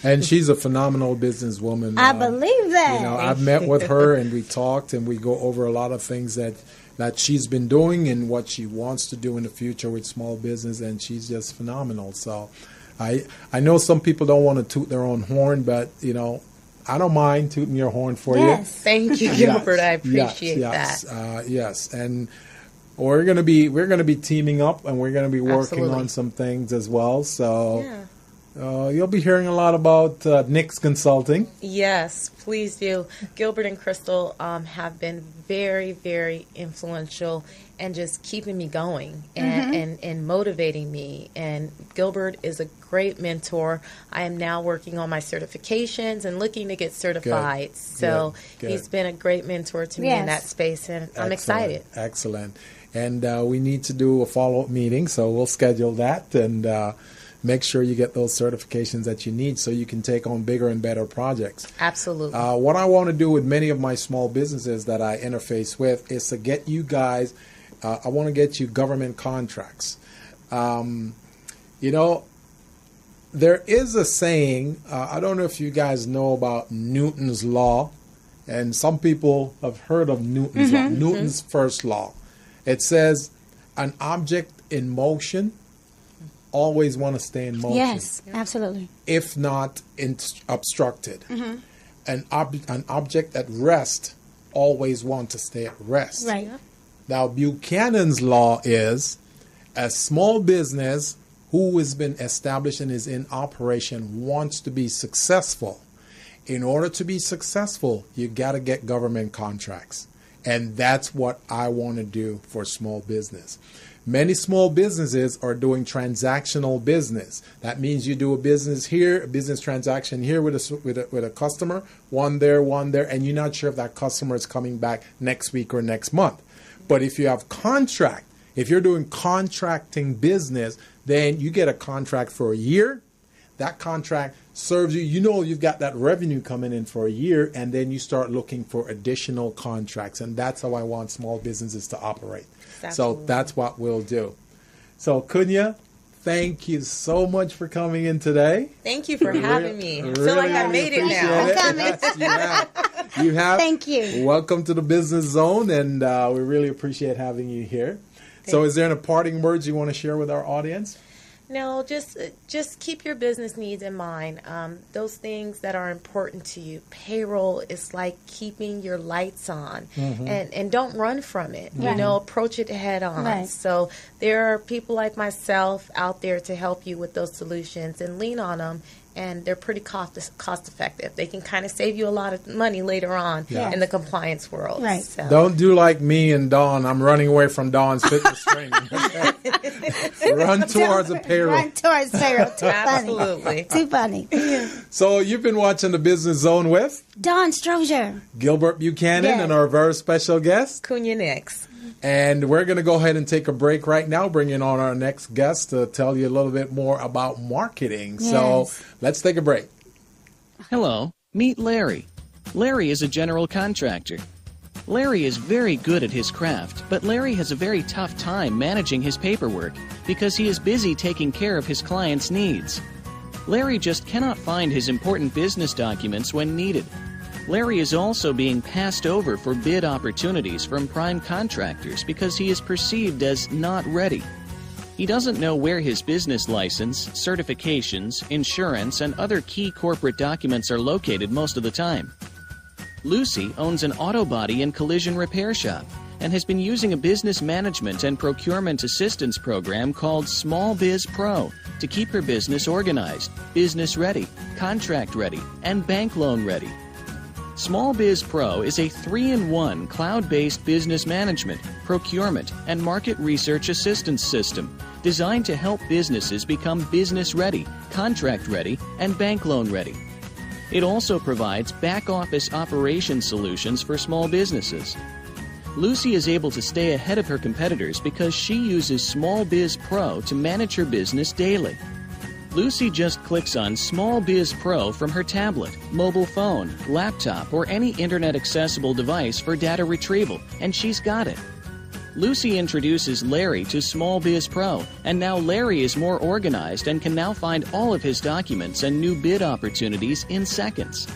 And she's a phenomenal businesswoman. I believe that. You know, I've met with her and we talked and we go over a lot of things that she's been doing and what she wants to do in the future with small business, and she's just phenomenal. So I know some people don't want to toot their own horn, but, you know, I don't mind tooting your horn for you. Thank you, Gilbert. I appreciate that. Yes, and we're gonna be teaming up, and we're gonna be working on some things as well. So you'll be hearing a lot about Nick's Consulting. Yes, please do. Gilbert and Crystal have been very, very influential and just keeping me going and motivating me. And Gilbert is a great mentor. I am now working on my certifications and looking to get certified. Good. So he's been a great mentor to me in that space, and I'm excited. Excellent. And we need to do a follow-up meeting, so we'll schedule that and make sure you get those certifications that you need so you can take on bigger and better projects. Absolutely. What I want to do with many of my small businesses that I interface with is to get you guys, I want to get you government contracts. You know, there is a saying, I don't know if you guys know about Newton's law, and some people have heard of Newton's law, Newton's first law. It says an object in motion always want to stay in motion. Yes, absolutely. If not obstructed. An object at rest always want to stay at rest. Right. Now, Buchanan's law is a small business who has been established and is in operation wants to be successful. In order to be successful, you got to get government contracts. And that's what I want to do for small business. Many small businesses are doing transactional business. That means you do a business here, a business transaction here with a customer, one there, and you're not sure if that customer is coming back next week or next month. But if you have contract, if you're doing contracting business, then you get a contract for a year. that contract serves you. You know you've got that revenue coming in for a year, and then you start looking for additional contracts. And that's how I want small businesses to operate. Absolutely. So that's what we'll do. So, Kunya, thank you so much for coming in today. Thank you for having me. I feel like I made it now. Yes, you have. Thank you. Welcome to the Business Zone, and we really appreciate having you here. So is there any parting words you want to share with our audience? No, just keep your business needs in mind. Those things that are important to you. Payroll is like keeping your lights on, and don't run from it. Right. You know, approach it head on. Right. So there are people like myself out there to help you with those solutions, and lean on them. And they're pretty cost effective. They can kind of save you a lot of money later on in the compliance world. Right. So. Don't do like me and Dawn. I'm running away from Dawn's fitness training. Run towards a payroll. Run towards payroll. Too Absolutely. Funny. Too funny. So you've been watching the Business Zone with Dawn Strozier, Gilbert Buchanan, and our very special guest, Kunya Nix. And we're going to go ahead and take a break right now, bringing on our next guest to tell you a little bit more about marketing. Yes. So let's take a break. Hello, meet Larry. Larry is a general contractor. Larry is very good at his craft, but Larry has a very tough time managing his paperwork because he is busy taking care of his clients' needs. Larry just cannot find his important business documents when needed. Larry is also being passed over for bid opportunities from prime contractors because he is perceived as not ready. He doesn't know where his business license, certifications, insurance, and other key corporate documents are located most of the time. Lucy owns an auto body and collision repair shop and has been using a business management and procurement assistance program called Small Biz Pro to keep her business organized, business ready, contract ready, and bank loan ready. Small Biz Pro is a 3-in-1 cloud-based business management, procurement, and market research assistance system designed to help businesses become business ready, contract ready, and bank loan ready. It also provides back-office operation solutions for small businesses. Lucy is able to stay ahead of her competitors because she uses Small Biz Pro to manage her business daily. Lucy just clicks on Small Biz Pro from her tablet, mobile phone, laptop, or any internet-accessible device for data retrieval, and she's got it. Lucy introduces Larry to Small Biz Pro, and now Larry is more organized and can now find all of his documents and new bid opportunities in seconds.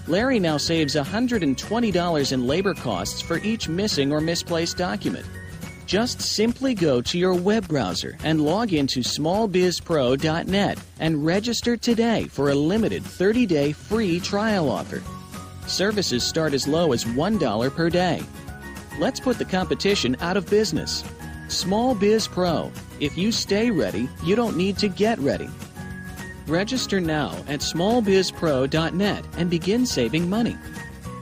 Larry now saves $120 in labor costs for each missing or misplaced document. Just simply go to your web browser and log into smallbizpro.net and register today for a limited 30-day free trial offer. Services start as low as $1 per day. Let's put the competition out of business. Small Biz Pro. If you stay ready, you don't need to get ready. Register now at smallbizpro.net and begin saving money.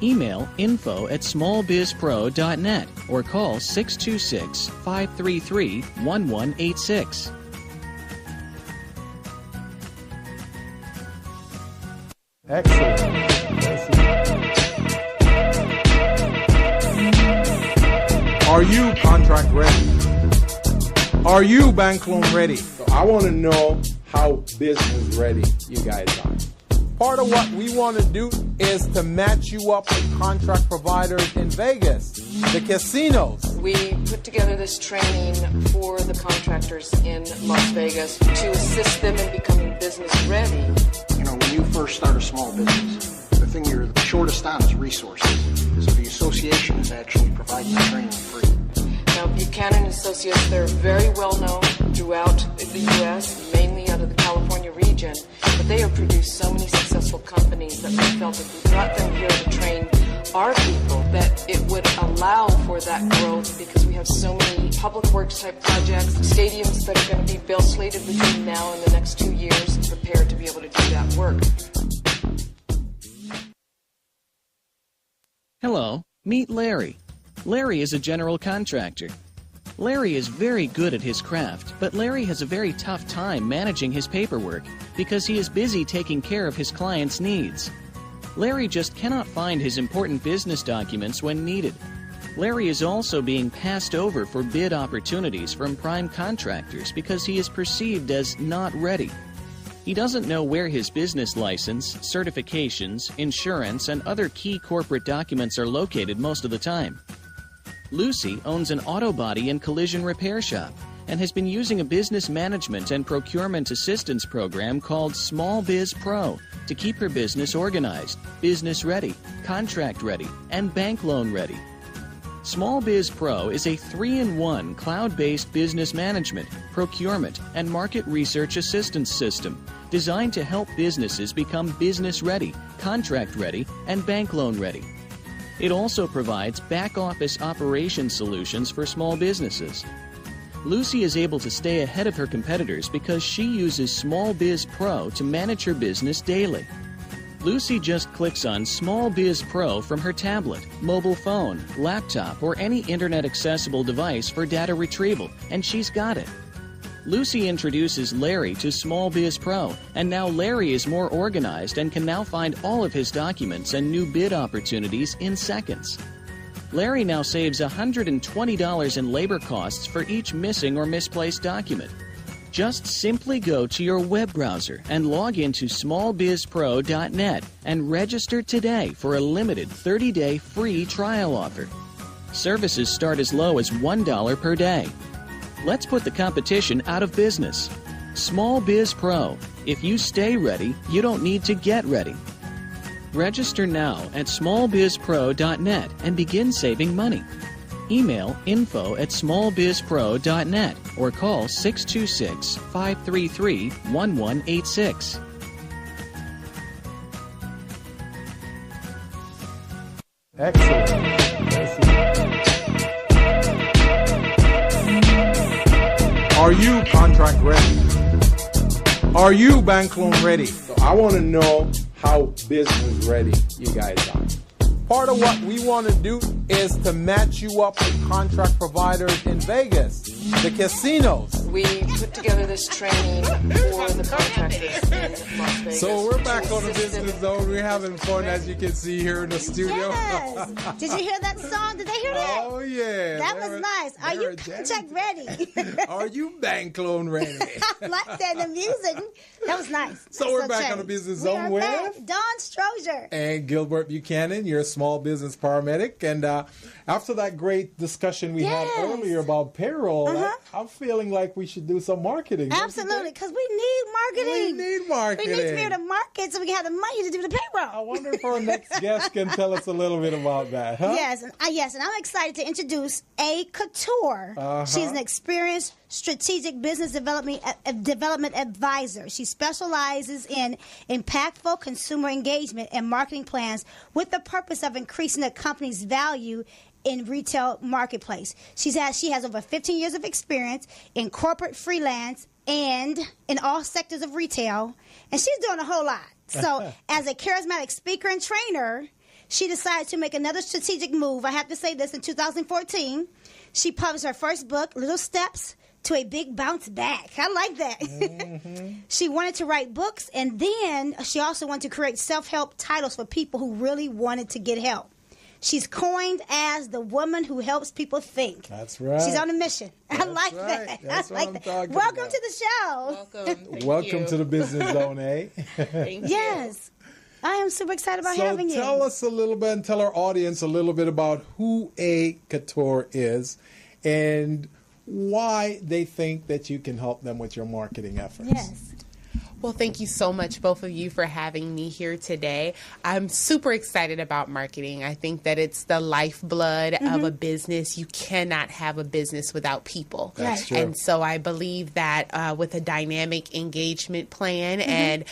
Email info@smallbizpro.net or call 626-533-1186. Excellent. Are you contract ready? Are you bank loan ready? So I want to know how business ready you guys are. Part of what we want to do is to match you up with contract providers in Vegas, the casinos. We put together this training for the contractors in Las Vegas to assist them in becoming business ready. You know, when you first start a small business, the thing you're the shortest on is resources. So the association is actually providing the training free. Now, Buchanan Associates, they're very well known throughout the U.S., mainly out of the California region, but they have produced so many successful companies that we felt if we brought them here to train our people, that it would allow for that growth because we have so many public works type projects, stadiums that are going to be built slated between now and the next 2 years, prepared to be able to do that work. Hello, meet Larry. Larry is a general contractor. Larry is very good at his craft, but Larry has a very tough time managing his paperwork because he is busy taking care of his clients' needs. Larry just cannot find his important business documents when needed. Larry is also being passed over for bid opportunities from prime contractors because he is perceived as not ready. He doesn't know where his business license, certifications, insurance, and other key corporate documents are located most of the time. Lucy owns an auto body and collision repair shop and has been using a business management and procurement assistance program called Small Biz Pro to keep her business organized, business ready, contract ready, and bank loan ready. Small Biz Pro is a 3-in-1 cloud-based business management, procurement, and market research assistance system designed to help businesses become business ready, contract ready, and bank loan ready. It also provides back-office operation solutions for small businesses. Lucy is able to stay ahead of her competitors because she uses Small Biz Pro to manage her business daily. Lucy just clicks on Small Biz Pro from her tablet, mobile phone, laptop, or any internet-accessible device for data retrieval, and she's got it. Lucy introduces Larry to Small Biz Pro, and now Larry is more organized and can now find all of his documents and new bid opportunities in seconds. Larry now saves $120 in labor costs for each missing or misplaced document. Just simply go to your web browser and log into smallbizpro.net and register today for a limited 30-day free trial offer. Services start as low as $1 per day. Let's put the competition out of business. Small Biz Pro. If you stay ready, you don't need to get ready. Register now at smallbizpro.net and begin saving money. Email info@smallbizpro.net or call 626-533-1186. Excellent. Are you contract ready? Are you bank loan ready? So I want to know how business ready you guys are. Part of what we want to do is to match you up with contract providers in Vegas, the casinos. We put together this training for the contractors in Las Vegas. So we're back on the business zone. We're having fun, as you can see here in the studio. Yes. Did you hear that song? Did they hear that? Oh, yeah. That was nice. Are you contract ready? Are you bank loan ready? I like that. The music. That was nice. So we're back on the business zone with Dawn Strozier and Gilbert Buchanan, your small business paramedic. And after that great discussion we had earlier about payroll, I'm feeling like we should do some marketing. Absolutely, because we need marketing. We need marketing. We need to be able to market so we can have the money to do the payroll. I wonder if our next guest can tell us a little bit about that, huh? Yes, and I'm excited to introduce A. Couture. She's an experienced strategic business development advisor. She specializes in impactful consumer engagement and marketing plans with the purpose of increasing the company's value in retail marketplace. She has over 15 years of experience in corporate freelance and in all sectors of retail, and she's doing a whole lot. So as a charismatic speaker and trainer, she decided to make another strategic move. I have to say this, in 2014, she published her first book, Little Steps to a Big Bounce Back. I like that. She wanted to write books, and then she also wanted to create self-help titles for people who really wanted to get help. She's coined as the woman who helps people think. That's right. She's on a mission. I like right. that. That's I like what that. I'm talking Welcome about. to the show. Welcome. Welcome to the business zone, eh? Thank you. Yes. I am super excited about having you. So tell us a little bit and tell our audience a little bit about who A. Couture is and why they think that you can help them with your marketing efforts. Yes. Well, thank you so much, both of you, for having me here today. I'm super excited about marketing. I think that it's the lifeblood of a business. You cannot have a business without people. That's true. And so I believe that with a dynamic engagement plan and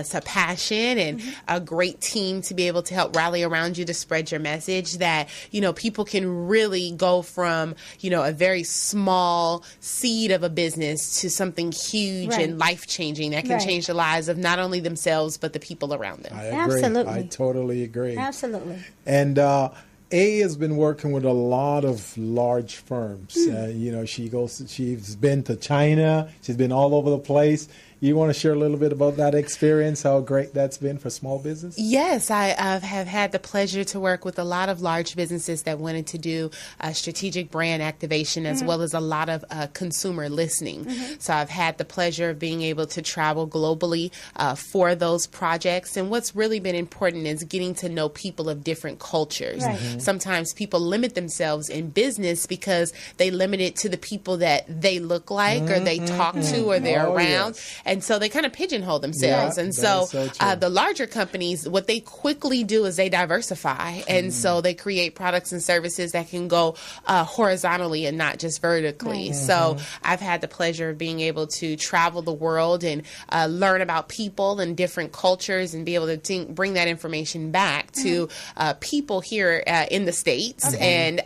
some passion and a great team to be able to help rally around you to spread your message, that, you know, people can really go from, you know, a very small seed of a business to something huge and life-changing that can change the lives of not only themselves but the people around them. I agree. Absolutely. I totally agree. Absolutely. And A has been working with a lot of large firms. You know, she's been to China. She's been all over the place. You want to share a little bit about that experience, how great that's been for small business? Yes, I have had the pleasure to work with a lot of large businesses that wanted to do strategic brand activation as well as a lot of consumer listening. So I've had the pleasure of being able to travel globally for those projects. And what's really been important is getting to know people of different cultures. Sometimes people limit themselves in business because they limit it to the people that they look like or they talk to or they're around. Yes. And so they kind of pigeonhole themselves. And so the larger companies, what they quickly do is they diversify. And so they create products and services that can go horizontally and not just vertically. So I've had the pleasure of being able to travel the world and learn about people and different cultures and be able to bring that information back to people here in the States and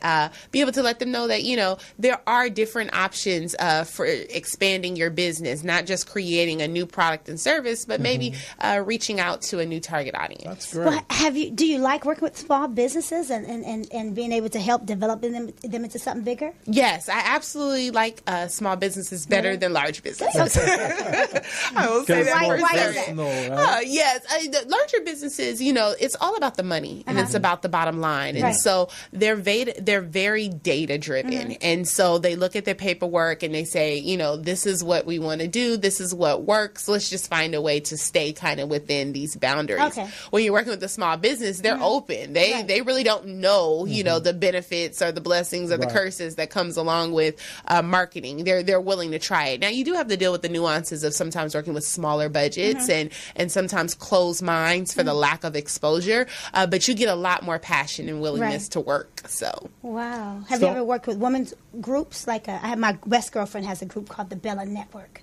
be able to let them know that, you know, there are different options for expanding your business, not just creating a new product and service, but maybe reaching out to a new target audience. That's great. Well, do you like working with small businesses and being able to help develop them into something bigger? Yes, I absolutely like small businesses better than large businesses. I will say that. Why is that? Yes, the larger businesses, you know, it's all about the money and it's about the bottom line. And so they're very data driven. And so they look at their paperwork and they say, you know, this is what we want to do. This is what works. Let's just find a way to stay kind of within these boundaries. When you're working with a small business, they're open. They really don't know, you know, the benefits or the blessings or the curses that comes along with marketing. They're willing to try it. Now, you do have to deal with the nuances of sometimes working with smaller budgets and sometimes closed minds for the lack of exposure. But you get a lot more passion and willingness to work. So wow. Have you ever worked with women's groups? Like I have my best girlfriend has a group called the Bella Network.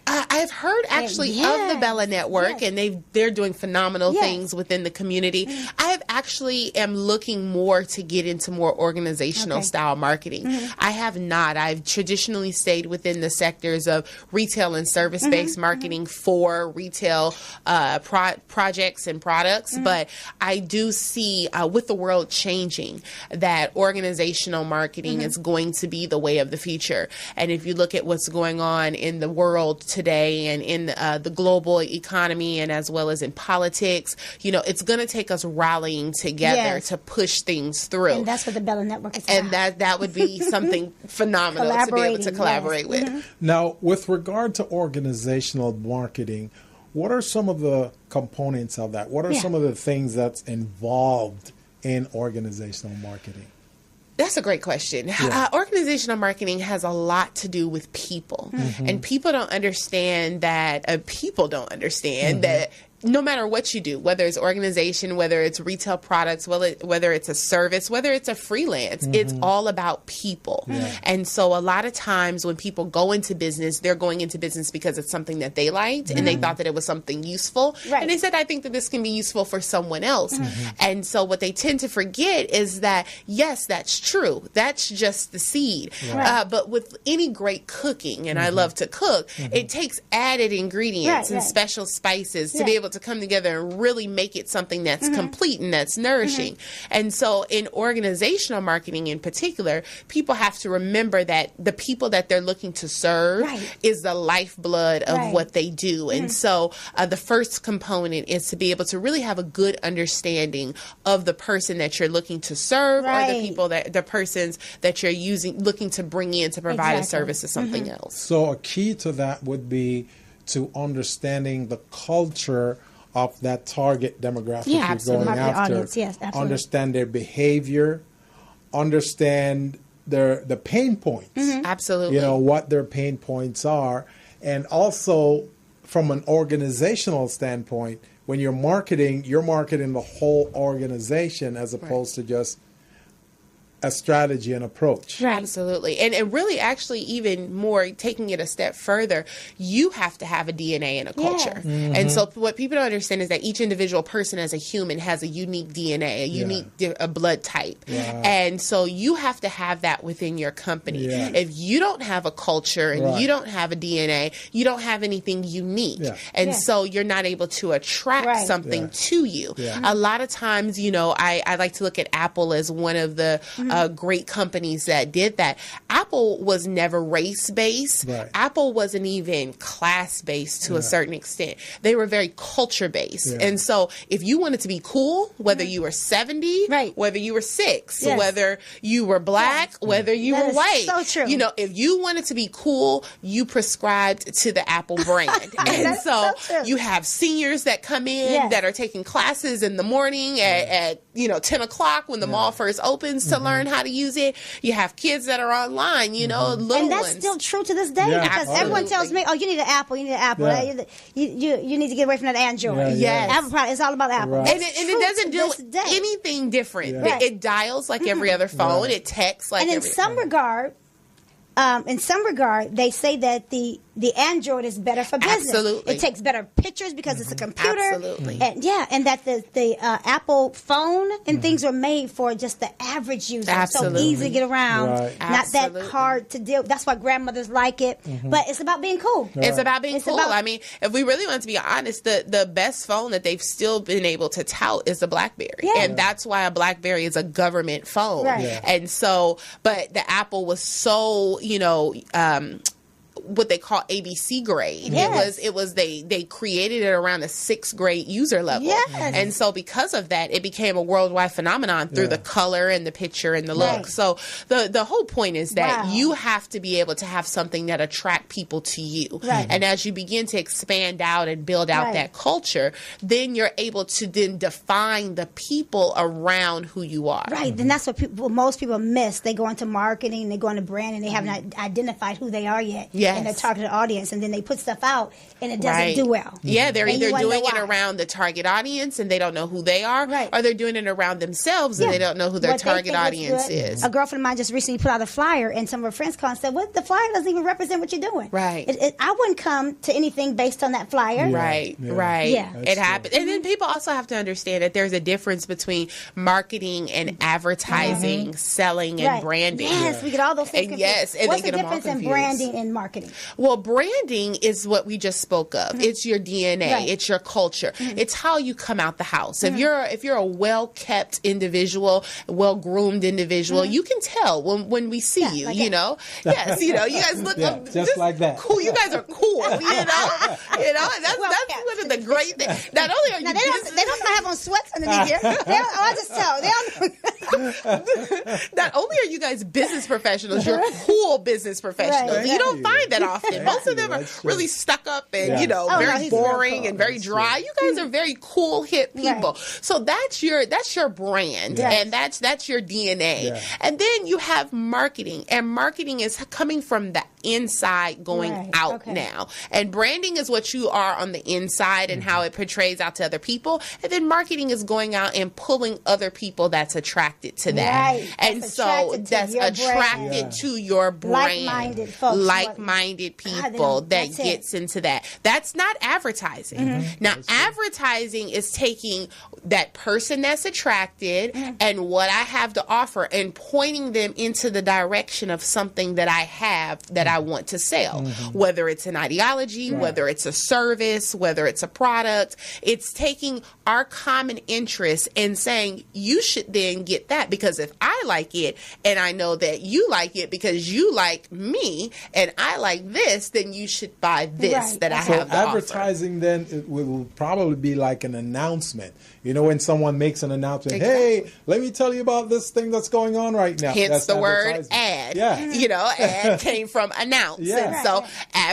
I've heard actually of the Bella Network, and they're doing phenomenal things within the community. I actually am looking more to get into more organizational style marketing. I have not. I've traditionally stayed within the sectors of retail and service-based marketing for retail projects and products, but I do see with the world changing that organizational marketing is going to be the way of the future. And if you look at what's going on in the world today and in the global economy and as well as in politics, you know, it's going to take us rallying together to push things through. And that's what the Bella Network is about. And that would be something phenomenal to be able to collaborate with. Now, with regard to organizational marketing, what are some of the components of that? What are some of the things that's involved in organizational marketing? That's a great question. Organizational marketing has a lot to do with people. And people don't understand that, that no matter what you do, whether it's organization, whether it's retail products, whether it's a service, whether it's a freelance, it's all about people. And so a lot of times when people go into business, they're going into business because it's something that they liked and they thought that it was something useful. And they said, I think that this can be useful for someone else. And so what they tend to forget is that, yes, that's true. That's just the seed. But with any great cooking, and I love to cook, it takes added ingredients and special spices to be able to come together and really make it something that's complete and that's nourishing. And so in organizational marketing in particular, people have to remember that the people that they're looking to serve is the lifeblood of what they do. And so the first component is to be able to really have a good understanding of the person that you're looking to serve or the persons that you're looking to bring in to provide a service or something else. So a key to that would be to understanding the culture of that target demographic you're going after. Audience, understand their behavior, understand the pain points. Absolutely. You know, what their pain points are. And also from an organizational standpoint, when you're marketing the whole organization as opposed to just a strategy and approach. Absolutely. And really actually even more taking it a step further, you have to have a DNA and a culture. And so what people don't understand is that each individual person as a human has a unique DNA, a unique a blood type. And so you have to have that within your company. If you don't have a culture and you don't have a DNA, you don't have anything unique. And so you're not able to attract something to you. A lot of times, you know, I like to look at Apple as one of the great companies that did that. Apple was never race-based. Right. Apple wasn't even class-based to a certain extent. They were very culture-based. Yeah. And so if you wanted to be cool, whether you were 70, Right. whether you were 6, Yes. whether you were black, whether you That were is white. so true. You know, if you wanted to be cool, you prescribed to the Apple brand. And That's so so true. you have seniors that come in Yes. that are taking classes in the morning at 10 o'clock when the mall first opens to learn how to use it. You have kids that are online, little And that's ones. still true to this day Yeah, because absolutely. everyone tells me, "Oh, you need an Apple. You need an Apple. Yeah. You need to get away from that Android." Yeah, Yes. Apple product. It's all about Apple. Right. And That's it true doesn't to do this day. anything different. Yeah. Right. It dials like every other phone. Right. It texts like And every in some regard, they say that the Android is better for business. Absolutely. It takes better pictures because it's a computer. Absolutely. And that the Apple phone and things were made for just the average user. Absolutely. So easy to get around, Right. not that Absolutely. hard to deal. That's why grandmothers like it. But it's about being cool. It's about being It's cool. about- I mean, if we really want to be honest, the best phone that they've still been able to tout is the BlackBerry. Yeah. And that's why a BlackBerry is a government phone. Right. Yeah. And so, but the Apple was so, what they call ABC grade. Yes. It was they created it around a 6th grade user level. Yes. And so because of that, it became a worldwide phenomenon through the color and the picture and the look. Right. So the whole point is that Wow. you have to be able to have something that attract people to you. Right. And as you begin to expand out and build out Right. that culture, then you're able to then define the people around who you are. Right, then that's what most people miss. They go into marketing, they go into branding, they haven't identified who they are yet. Yes. And their targeted audience, and then they put stuff out, and it doesn't Right. do well. Yeah, they're And you either wonder doing it why. around the target audience and they don't know who they are, Right. or they're doing it around themselves and Yeah. they don't know who their What they target think looks audience good. is. A girlfriend of mine just recently put out a flyer, and some of her friends called and said, "What? The flyer doesn't even represent what you're doing." Right. I wouldn't come to anything based on that flyer. Right, Yeah. right. Yeah. It happens. And then people also have to understand that there's a difference between marketing and advertising, selling, and Right. branding. Yes, we get all those things. And yes, and What's they the get them all difference in confused. branding and marketing? Well, branding is what we just spoke of. It's your DNA. Right. It's your culture. It's how you come out the house. If you're a well-kept individual, well-groomed individual, you can tell when we see you, like you that. know? Yes, you guys look just like that. cool. You guys are cool, and that's Well-kept. one of the great things. Not only are you Now they don't have on sweats underneath here. I just tell. not only are you guys business professionals, you're cool business professionals. Right. You don't find that often. Thank Most of you. them are That's true. really stuck up and, Yeah. Oh, no, very he's real boring cool. and very dry. You guys are very cool, hip people. Right. So that's your brand, Yes. and that's your DNA. Yeah. And then you have marketing, and marketing is coming from the inside going Right. out Okay. now. And branding is what you are on the inside and how it portrays out to other people. And then marketing is going out and pulling other people that's attracted to that. Right. And That's so attracted to that's your brand. attracted Yeah. to your brand. Like-minded folks. Like-minded people that that's it. gets into that. That's not advertising. Now, advertising is taking that person that's attracted and what I have to offer and pointing them into the direction of something that I have that I want to sell. Whether it's an ideology, whether it's a service, whether it's a product, it's taking our common interest and saying, you should then get that because if I like it and I know that you like it because you like me and I like this, then you should buy this Right. that I So have to offer. advertising then it will probably be like an announcement. You know, when someone makes an announcement, Exactly. hey, let me tell you about this thing that's going on right now. Hence That's the word advertising. ad. Yeah. Ad came from announce. Yeah. And so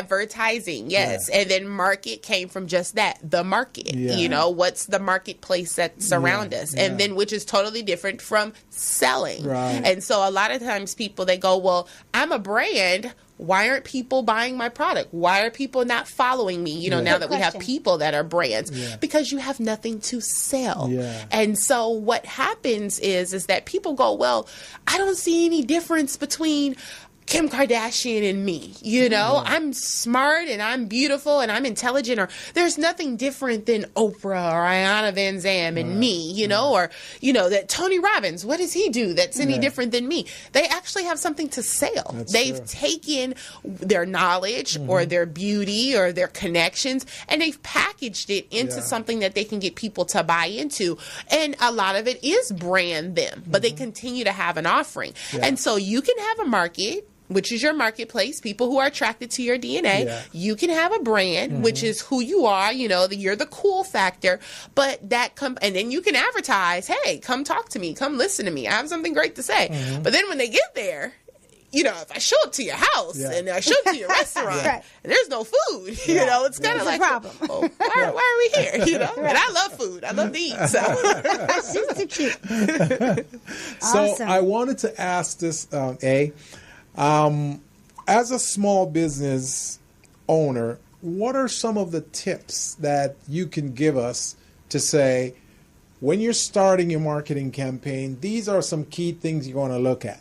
advertising, yes. Yeah. And then market came from just that, the market. Yeah. What's the marketplace that's around us? And then which is totally different from selling. Right. And so a lot of times people, they go, well, I'm a brand. Why aren't people buying my product? Why are people not following me? Now Yeah. that we have Question. people that are brands, Yeah. because you have nothing to sell. Yeah. And so what happens is that people go, well, I don't see any difference between Kim Kardashian and me, you know, I'm smart and I'm beautiful and I'm intelligent, or there's nothing different than Oprah or Ayanna Van Zandt and me, you know, or, you know, that Tony Robbins, what does he do that's any different than me? They actually have something to sell. They've taken their knowledge or their beauty or their connections, and they've packaged it into something that they can get people to buy into. And a lot of it is brand them, but they continue to have an offering. And so you can have a market, which is your marketplace, people who are attracted to your DNA. You can have a brand, which is who you are, you know, you're the cool factor, but and then you can advertise, hey, come talk to me, come listen to me, I have something great to say. But then when they get there, you know, if I show up to your house and I show up to your restaurant and there's no food, you know, it's kind of like, problem. Why are we here? You know, and I love food. I love to eat. So, she's too cute. So Awesome. I wanted to ask this, as a small business owner, what are some of the tips that you can give us to say, when you're starting your marketing campaign, these are some key things you're going to look at?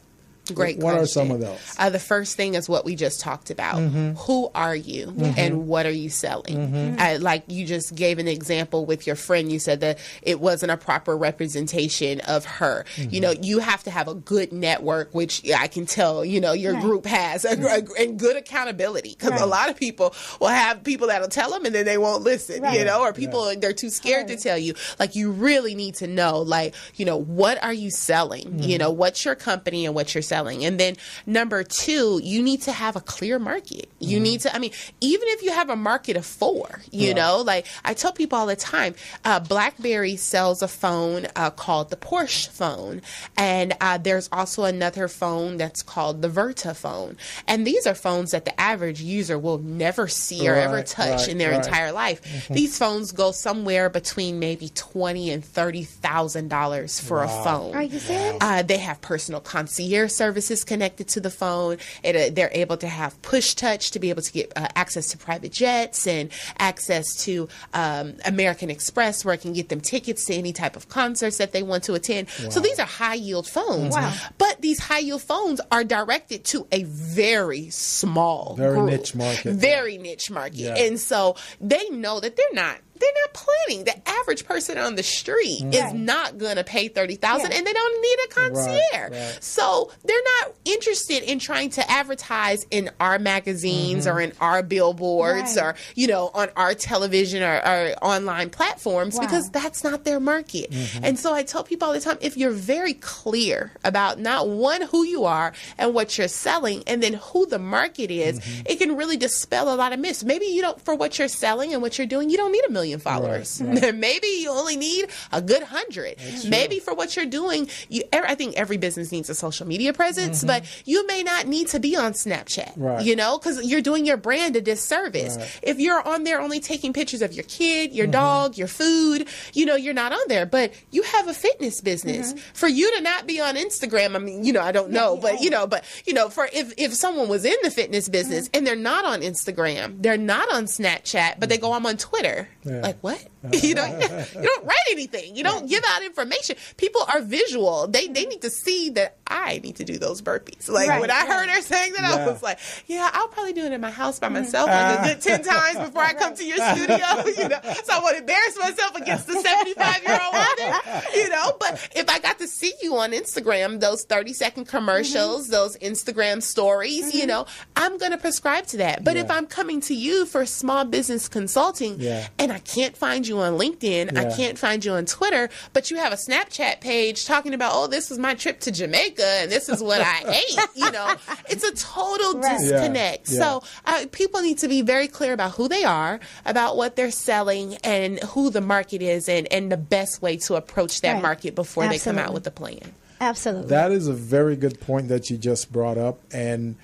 Great What question. are some of those? The first thing is what we just talked about. Who are you and what are you selling? Like you just gave an example with your friend. You said that it wasn't a proper representation of her. You know, you have to have a good network, which I can tell, you know, your group has, and good accountability. Because a lot of people will have people that'll tell them and then they won't listen, you know, or people, they're too scared to tell you. Like, you really need to know, like, you know, what are you selling? You know, what's your company and what you're selling? And then number two, you need to have a clear market. You need to, I mean, even if you have a market of 4, you know, like I tell people all the time, BlackBerry sells a phone called the Porsche phone. And there's also another phone that's called the Verta phone. And these are phones that the average user will never see or ever touch in their entire life. These phones go somewhere between maybe $20,000 and $30,000 for a phone. Are you serious? They have personal concierge services connected to the phone. They're able to have push touch to be able to get access to private jets and access to American Express, where it can get them tickets to any type of concerts that they want to attend. So these are high yield phones. But these high yield phones are directed to a very small group. Niche market. Very niche market. And so they know that they're not planning. The average person on the street is not going to pay $30,000 and they don't need a concierge. So they're not interested in trying to advertise in our magazines or in our billboards or, you know, on our television or online platforms because that's not their market. And so I tell people all the time, if you're very clear about not one, who you are and what you're selling, and then who the market is, it can really dispel a lot of myths. Maybe you don't, for what you're selling and what you're doing, you don't need 1 million followers. Maybe you only need a good 100. Maybe for what you're doing, I think every business needs a social media presence, but you may not need to be on Snapchat, you know, because you're doing your brand a disservice. If you're on there only taking pictures of your kid, your dog, your food, you know, you're not on there. But you have a fitness business. For you to not be on Instagram, I mean, you know, I don't know, but you know, for if someone was in the fitness business and they're not on Instagram, they're not on Snapchat, but they go, I'm on Twitter. Like, what? You don't write anything. You don't give out information. People are visual. They need to see that I need to do those burpees. Like when I heard her saying that, I was like, I'll probably do it in my house by myself like a good 10 times before I come to your studio. You know, so I want to embarrass myself against the 75-year-old woman. You know, but if I got to see you on Instagram, those 30-second commercials, those Instagram stories, you know, I'm going to prescribe to that. But if I'm coming to you for small business consulting and I can't find you on LinkedIn, I can't find you on Twitter, but you have a Snapchat page talking about, oh, this was my trip to Jamaica and this is what I ate, you know, it's a total disconnect. So people need to be very clear about who they are, about what they're selling, and who the market is, and the best way to approach that market before they come out with a plan. Absolutely. That is a very good point that you just brought up. And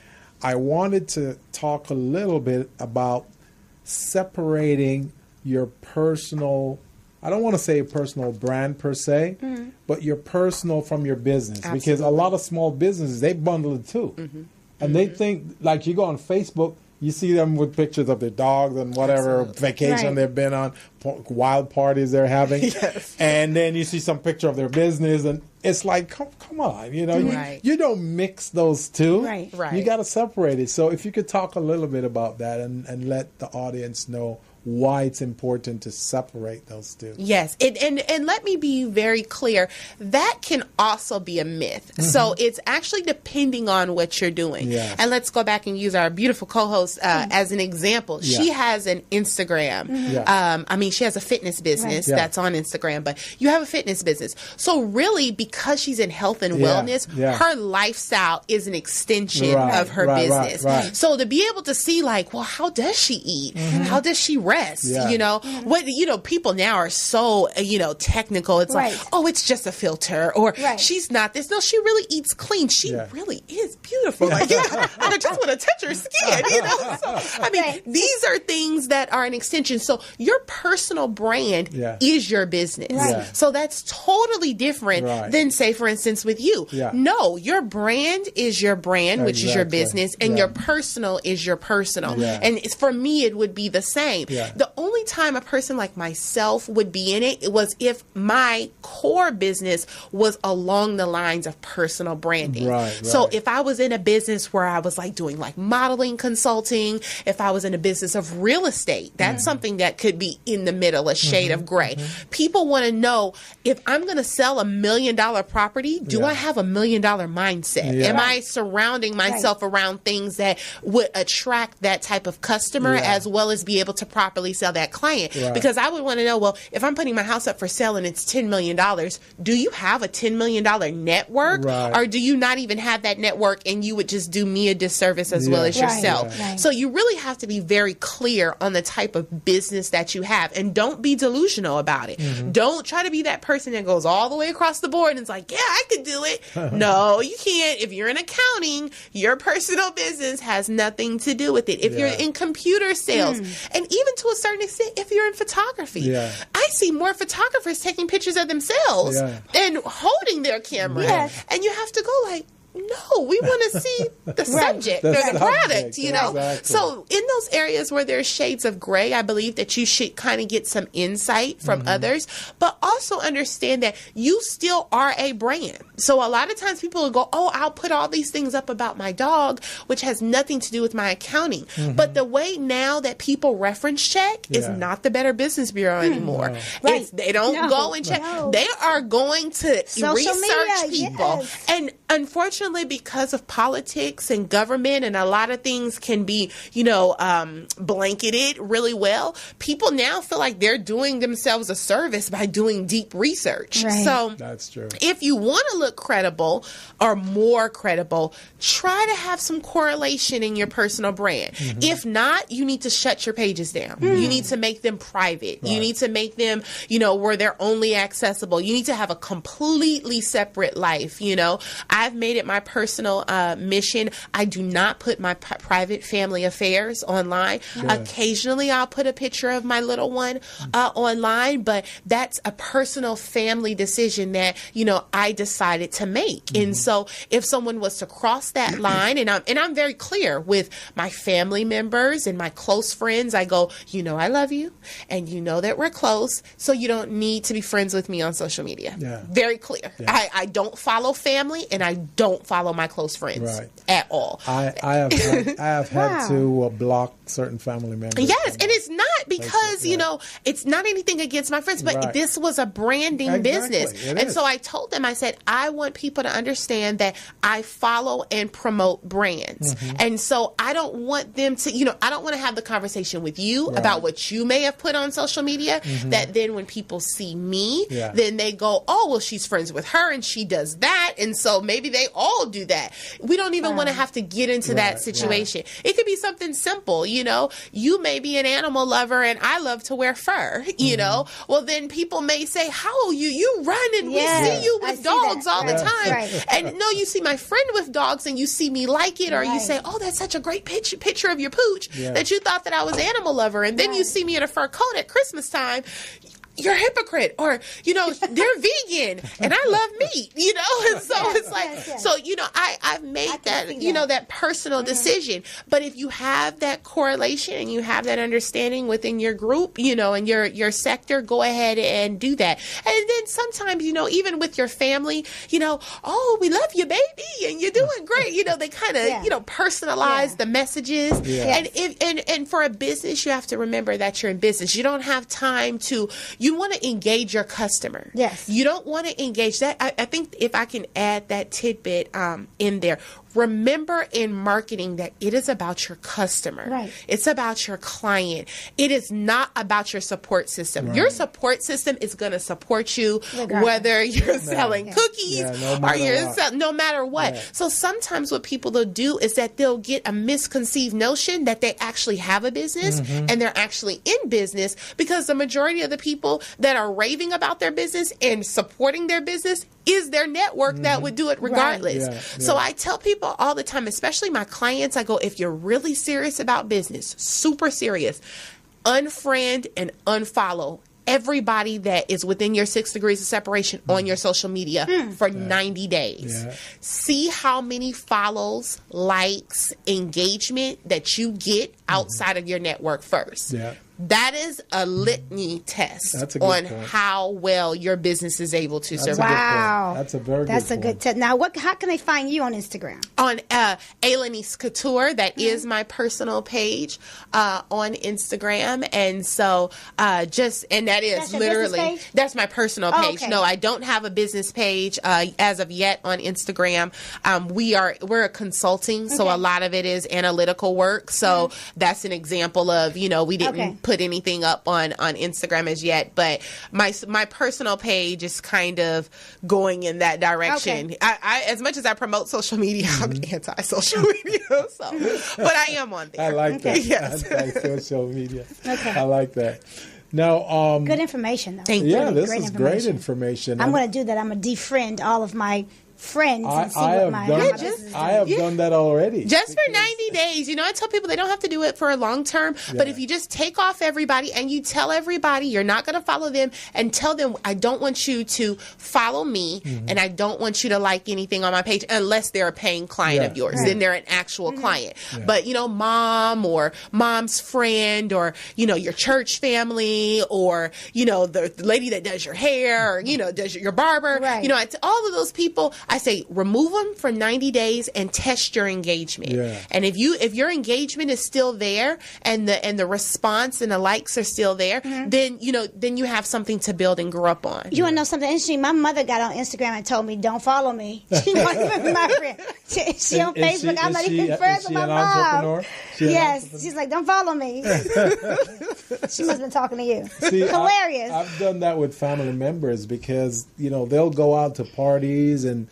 I wanted to talk a little bit about separating your personal, I don't want to say personal brand per se, but your personal from your business. Because a lot of small businesses, they bundle it too. And they think, like, you go on Facebook, you see them with pictures of their dogs and whatever vacation they've been on, wild parties they're having. Yes. And then you see some picture of their business, and it's like, come on, you know, you don't mix those two. Right. You got to separate it. So if you could talk a little bit about that and let the audience know why it's important to separate those two. Yes, and let me be very clear, that can also be a myth. Mm-hmm. So it's actually depending on what you're doing. Yes. And let's go back and use our beautiful co-host as an example. Yeah. She has an Instagram. Mm-hmm. Yeah. I mean, she has a fitness business that's on Instagram, but you have a fitness business. So really, because she's in health and wellness, her lifestyle is an extension of her business. Right. So to be able to see, like, well, how does she eat? Mm-hmm. How does she rest? You know, what, people now are so, technical. It's like, oh, it's just a filter, or she's not this. No, she really eats clean. She really is beautiful. Like, and I just want to touch her skin, So, I mean, these are things that are an extension. So your personal brand is your business. Right. So that's totally different than, say, for instance, with you. Yeah. No, your brand is your brand, which is your business, and your personal is your personal. Yeah. And for me, it would be the same. Yeah. The only time a person like myself would be in it was if my core business was along the lines of personal branding. Right. So if I was in a business where I was like doing like modeling consulting, if I was in a business of real estate, that's something that could be in the middle, a shade of gray. People want to know, if I'm going to sell $1 million property, do I have $1 million mindset? Yeah. Am I surrounding myself around things that would attract that type of customer as well as be able to properly sell that client? Because I would want to know, well, if I'm putting my house up for sale and it's $10 million, do you have a $10 million network? Or do you not even have that network and you would just do me a disservice as well as yourself? So you really have to be very clear on the type of business that you have, and don't be delusional about it. Don't try to be that person that goes all the way across the board and is like, yeah, I could do it. No, you can't. If you're in accounting, your personal business has nothing to do with it. If you're in computer sales, and even to a certain extent, if you're in photography, I see more photographers taking pictures of themselves and holding their camera. And you have to go like, no, we want to see the subject or the product, Exactly. So in those areas where there's shades of gray, I believe that you should kind of get some insight from others, but also understand that you still are a brand. So a lot of times people will go, oh, I'll put all these things up about my dog, which has nothing to do with my accounting. But the way now that people reference check is not the Better Business Bureau anymore. They don't go and check. They are going to research people. And unfortunately, because of politics and government and a lot of things can be, blanketed really well, people now feel like they're doing themselves a service by doing deep research. So that's true. If you want to look credible or more credible, try to have some correlation in your personal brand. If not, you need to shut your pages down. You need to make them private. You need to make them, where they're only accessible. You need to have a completely separate life. I've made it my personal mission. I do not put my private family affairs online. Occasionally I'll put a picture of my little one online, but that's a personal family decision that, I decided to make. And so if someone was to cross that line, and I'm very clear with my family members and my close friends, I go, I love you and that we're close, so you don't need to be friends with me on social media. Very clear. I don't follow family and I don't follow my close friends at all. I have had to block certain family members. Yes, and it's not because, it's not anything against my friends, but this was a branding business. And so I told them, I said, I want people to understand that I follow and promote brands. And so I don't want them to, I don't want to have the conversation with you about what you may have put on social media, that then when people see me, then they go, oh, well, she's friends with her and she does that. And so maybe they all do that. We don't even want to have to get into that situation. It could be something simple, you may be an animal lover and I love to wear fur, well, then people may say, how you run and we see you with dogs all the time. And no, you see my friend with dogs and you see me like it, or you say, oh, that's such a great picture of your pooch that you thought that I was animal lover. And then you see me in a fur coat at Christmas time. you're a hypocrite, or, you know, they're vegan and I love meat, you know? And so it's like, so, you know, I've made that, you know, that personal decision. But if you have that correlation and you have that understanding within your group, you know, and your sector, go ahead and do that. And then sometimes, you know, even with your family, you know, oh, we love you, baby, and you're doing great. You know, they kind of, you know, personalize the messages. And for a business, you have to remember that you're in business. You don't have time to, you want to engage your customer. Yes. You don't want to engage that. I think if I can add that tidbit in there, remember in marketing that it is about your customer. Right. It's about your client. It is not about your support system. Right. Your support system is going to support you whether you're selling cookies or you're selling, no matter what. Right. So sometimes what people will do is that they'll get a misconceived notion that they actually have a business and they're actually in business, because the majority of the people that are raving about their business and supporting their business is their network that would do it regardless. Right. So I tell people all the time, especially my clients, I go, if you're really serious about business, super serious, unfriend and unfollow everybody that is within your 6 degrees of separation on your social media for 90 days. Yeah. See how many follows, likes, engagement that you get outside of your network first. Yeah. That is a litany test on how well your business is able to survive. Wow. That's a very good point. That's a good test. Now, how can they find you on Instagram? On Ailanice Couture. That is my personal page on Instagram. And so and that is literally, that's my personal page. No, I don't have a business page as of yet on Instagram. We're a consulting, so a lot of it is analytical work. So that's an example of, you know, we didn't put anything up on Instagram as yet, but my personal page is kind of going in that direction. I as much as I promote social media, I'm anti-social media, but I am on there. I like that. Yes. Anti-social media. I like that. Now, good information though. Thank you. Yeah, this is great information. I'm going to do that. I'm going to defriend all of my friends and see what my business is doing. I have done that already. Just for 90 days. You know, I tell people they don't have to do it for a long term, but if you just take off everybody and you tell everybody you're not going to follow them, and tell them, I don't want you to follow me and I don't want you to like anything on my page unless they're a paying client of yours. Then they're an actual client. But, you know, mom or mom's friend, or, you know, your church family, or, you know, the lady that does your hair, or, you know, does your barber, you know, all of those people, I say remove them for 90 days and test your engagement. And if your engagement is still there and the response and the likes are still there, then you have something to build and grow up on. You want to know something interesting? My mother got on Instagram and told me, don't follow me. She's not even my friend. She on Facebook. I'm not even friends with my mom. Yes. She's like, don't follow me. She must have been talking to you. See, hilarious. I've done that with family members, because, you know, they'll go out to parties and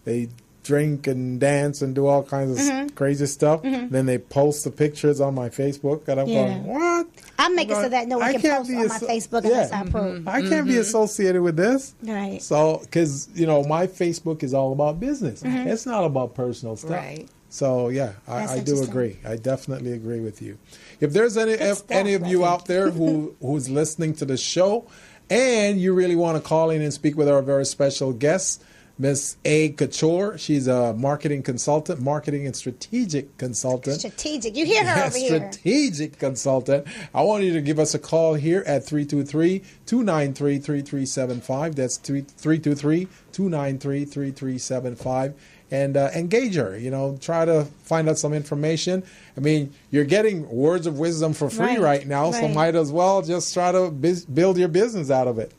they drink and dance and do all kinds of crazy stuff. Then they post the pictures on my Facebook, and I'm going, what? I'm making so that no one can post on my Facebook unless I approve. I can't be associated with this. Right. So, because, you know, my Facebook is all about business. It's not about personal stuff. Right. So, yeah, I do agree. I definitely agree with you. If there's any of you out there who's listening to the show and you really want to call in and speak with our very special guest, Miss A. Couture. She's a marketing consultant, marketing and strategic consultant. Strategic. You hear her over here. Strategic consultant. I want you to give us a call here at 323-293-3375. That's 323-293-3375. And engage her. You know, try to find out some information. I mean, you're getting words of wisdom for free right now, so might as well just try to build your business out of it.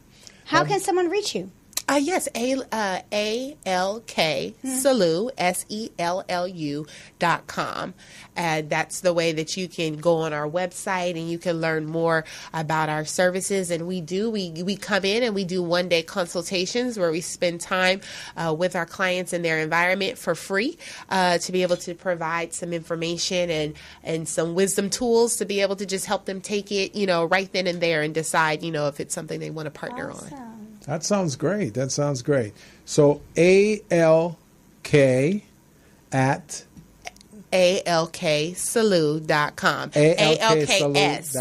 How can someone reach you? Yes, ALK Sellu, SELLU.com. That's the way that you can go on our website and you can learn more about our services. And we come in and we do one-day consultations where we spend time with our clients in their environment for free to be able to provide some information and some wisdom tools to be able to just help them take it, you know, right then and there and decide, you know, if it's something they want to partner on. That sounds great. So ALK at ALKSalou.com. ALKS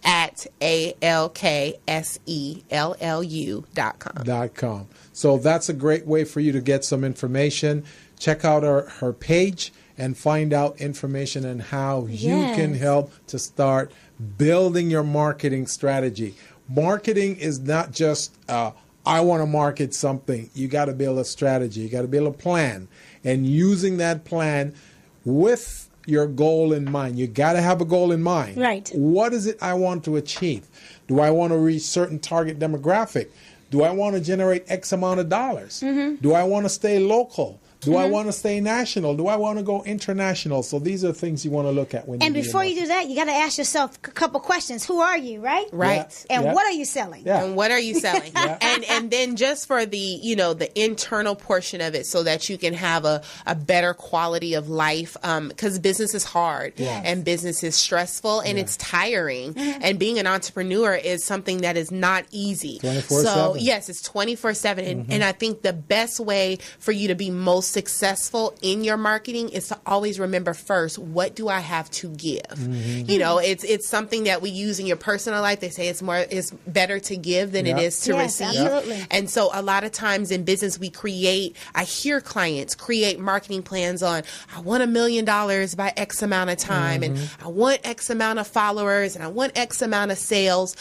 at ALKSELLU.com. So that's a great way for you to get some information. Check out her page and find out information on how you can help to start building your marketing strategy. Marketing is not just, I want to market something. You got to build a strategy. You got to build a plan. And using that plan with your goal in mind. You got to have a goal in mind. Right. What is it I want to achieve? Do I want to reach certain target demographic? Do I want to generate X amount of dollars? Mm-hmm. Do I want to stay local? Do I want to stay national? Do I want to go international? So these are things you want to look at when. And before you do that, you got to ask yourself a couple questions. Who are you, right? Right. Yeah. And what are you selling? Yeah. And what are you selling? And then just for the the internal portion of it, so that you can have a better quality of life, because business is hard and business is stressful and it's tiring. Mm-hmm. And being an entrepreneur is something that is not easy. 24/7. So yes, it's 24/7, and I think the best way for you to be most successful in your marketing is to always remember first, what do I have to give? Mm-hmm. It's something that we use in your personal life. They say it's better to give than it is to receive. Absolutely. And so a lot of times in business I hear clients create marketing plans on, I want $1 million by X amount of time, and I want X amount of followers, and I want X amount of sales,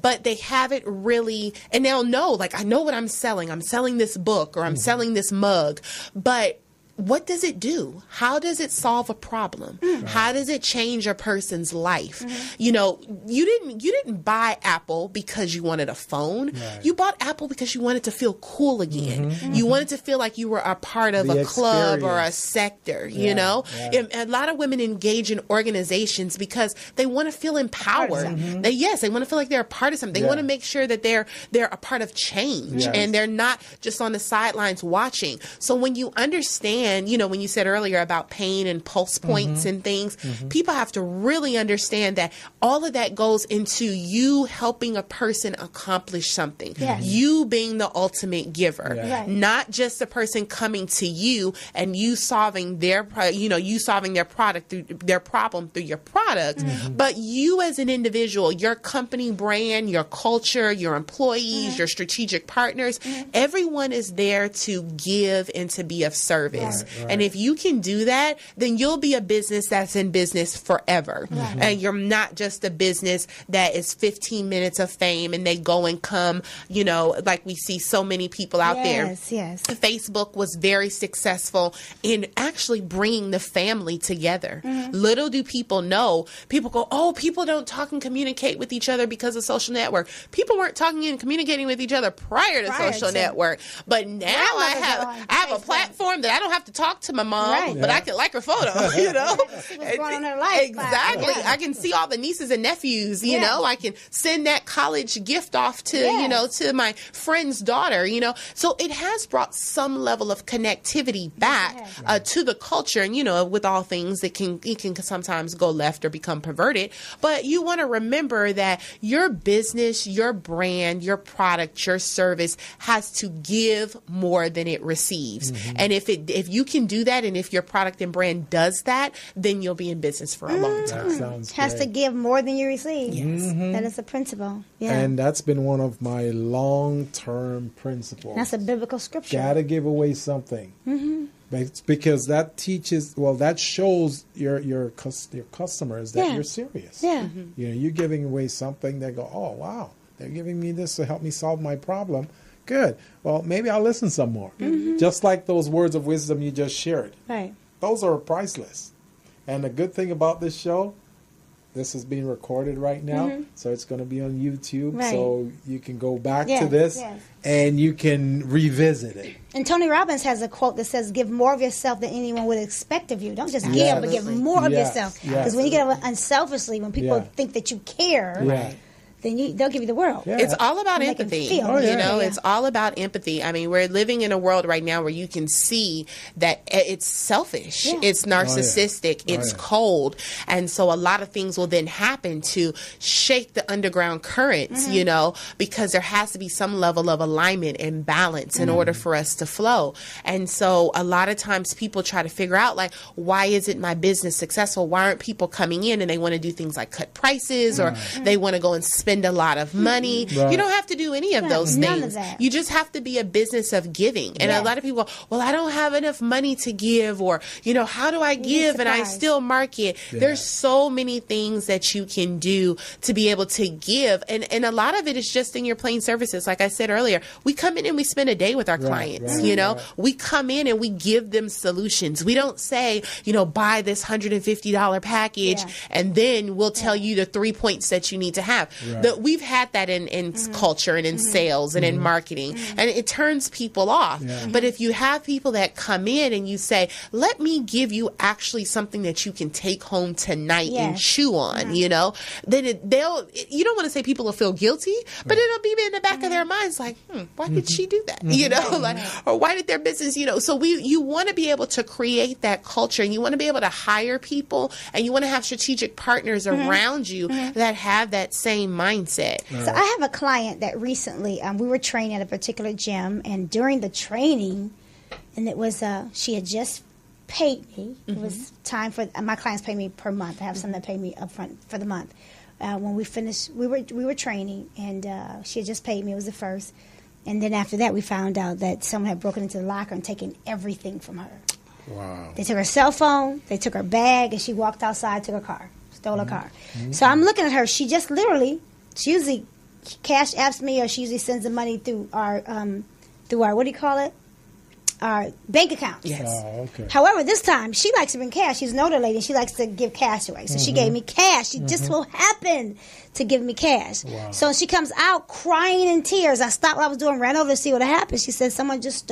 but they haven't really, and they'll know, like, I know what I'm selling. I'm selling this book, or I'm selling this mug, but what does it do? How does it solve a problem? Mm-hmm. How does it change a person's life? Mm-hmm. You didn't buy Apple because you wanted a phone. Right. You bought Apple because you wanted to feel cool again. Mm-hmm. You wanted to feel like you were a part of a club or a sector, Yeah. A lot of women engage in organizations because they want to feel empowered. Mm-hmm. They want to feel like they're a part of something. They want to make sure that they're a part of change and they're not just on the sidelines watching. So when you understand, when you said earlier about pain and pulse points and things, people have to really understand that all of that goes into you helping a person accomplish something. Yes. You being the ultimate giver, not just the person coming to you and you solving their product through their problem through your product, but you as an individual, your company brand, your culture, your employees, your strategic partners, everyone is there to give and to be of service. Right. And if you can do that, then you'll be a business that's in business forever. Right. And you're not just a business that is 15 minutes of fame and they go and come, like we see so many people out there. Yes. Facebook was very successful in actually bringing the family together. Mm-hmm. Little do people know, people go, oh, people don't talk and communicate with each other because of social network. People weren't talking and communicating with each other prior to social network. But now I have a platform that I don't have to talk to my mom, but I can like her photo, See what's going on in her life. Exactly. I can see all the nieces and nephews, I can send that college gift off to, to my friend's daughter, So it has brought some level of connectivity back to the culture. And, with all things, it can sometimes go left or become perverted. But you want to remember that your business, your brand, your product, your service has to give more than it receives. Mm-hmm. And if you can do that, and if your product and brand does that, then you'll be in business for a long time. That sounds has great. to give more than you receive. Yes. Mm-hmm. That is a principle. Yeah. And that's been one of my long-term principles. That's a biblical scripture. Gotta give away something. Mm-hmm. Because that that shows your customers that you're serious. Yeah. Mm-hmm. You're giving away something. They go, oh, wow, they're giving me this to help me solve my problem. Good. Well, maybe I'll listen some more. Mm-hmm. Just like those words of wisdom you just shared. Right. Those are priceless. And the good thing about this show, this is being recorded right now, so it's going to be on YouTube. Right. So you can go back to this and you can revisit it. And Tony Robbins has a quote that says, give more of yourself than anyone would expect of you. Don't just give, but give more of yourself. Because when you give unselfishly, when people think that you care, then they'll give you the world. Yeah. It's all about empathy. It's all about empathy. I mean, we're living in a world right now where you can see that it's selfish, it's narcissistic, it's cold. And so a lot of things will then happen to shake the underground currents, because there has to be some level of alignment and balance in order for us to flow. And so a lot of times people try to figure out, like, why isn't my business successful? Why aren't people coming in? And they want to do things like cut prices, or they want to go and spend a lot of money. Right. You don't have to do any of those none things. Of that. You just have to be a business of giving. And a lot of people go, well, I don't have enough money to give, or, how do I give? And I still market. Yeah. There's so many things that you can do to be able to give. And a lot of it is just in your plain services. Like I said earlier, we come in and we spend a day with our clients, we come in and we give them solutions. We don't say, buy this $150 package and then we'll tell you the 3 points that you need to have. Right. We've had that in culture and in sales and in marketing, and it turns people off. Yeah. But if you have people that come in and you say, let me give you actually something that you can take home tonight and chew on, then you don't want to say people will feel guilty, but it'll be in the back of their minds like, why did she do that? Or why did their business, so you want to be able to create that culture, and you want to be able to hire people, and you want to have strategic partners around you that have that same mindset. So I have a client that recently, we were training at a particular gym, and during the training, and it was, she had just paid me. It was time for, my clients pay me per month. I have some that pay me up front for the month. When we finished, we were training, and she had just paid me. It was the first. And then after that, we found out that someone had broken into the locker and taken everything from her. Wow. They took her cell phone, they took her bag, and she walked outside, took her car, stole her car. So I'm looking at her. She just literally, she usually cash apps me, or she usually sends the money through our what do you call it? Our bank account. Yes. Oh, okay. However, this time she likes to bring cash. She's an older lady, and she likes to give cash away. So she gave me cash. She just so happened to give me cash. Wow. So she comes out crying in tears. I stopped what I was doing, ran over to see what had happened. She said, someone just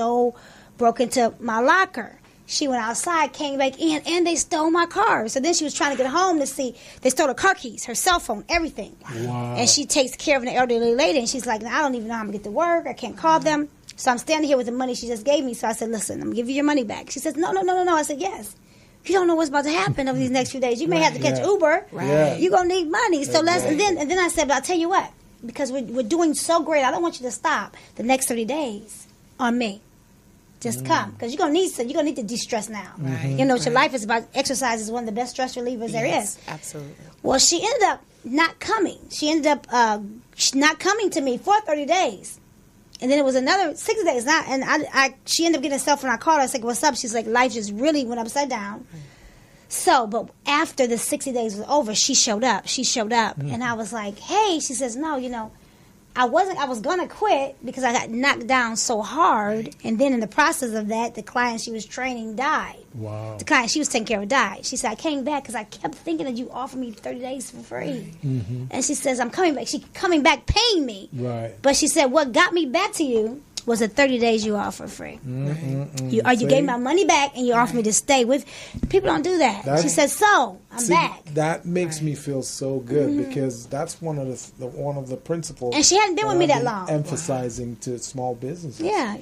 broke into my locker. She went outside, came back in, and they stole my car. So then she was trying to get home to see. They stole her car keys, her cell phone, everything. Wow. And she takes care of an elderly lady, and she's like, I don't even know how I'm going to get to work. I can't call them. So I'm standing here with the money she just gave me. So I said, listen, I'm going to give you your money back. She says, no. I said, yes. You don't know what's about to happen over these next few days. You may have to catch Uber. Right. Yeah. You're going to need money. So and then I said, but I'll tell you what, because we're doing so great, I don't want you to stop the next 30 days on me. Just come, because you're gonna need to de-stress now. Right. Your life is about exercise. Is one of the best stress relievers there is. Absolutely. Well, she ended up not coming. She ended up not coming to me for 30 days, and then it was another 60 days. She ended up getting a cell phone. I called her. I said, "What's up?" She's like, "Life just really went upside down." So, but after the 60 days was over, she showed up. And I was like, "Hey," she says, "No, I was going to quit because I got knocked down so hard. And then in the process of that, the client she was training died. Wow. The client she was taking care of died. She said, I came back because I kept thinking that you offered me 30 days for free. Mm-hmm. And she says, I'm coming back. She's coming back paying me. Right. But she said, what got me back to you was the 30 days you offered free. Mm-hmm. You gave my money back and you offered me to stay with. People don't do that. She said, so I'm back. That makes me feel so good because that's one of the principles. And she hadn't been with me that long. Emphasizing to small businesses. Yeah.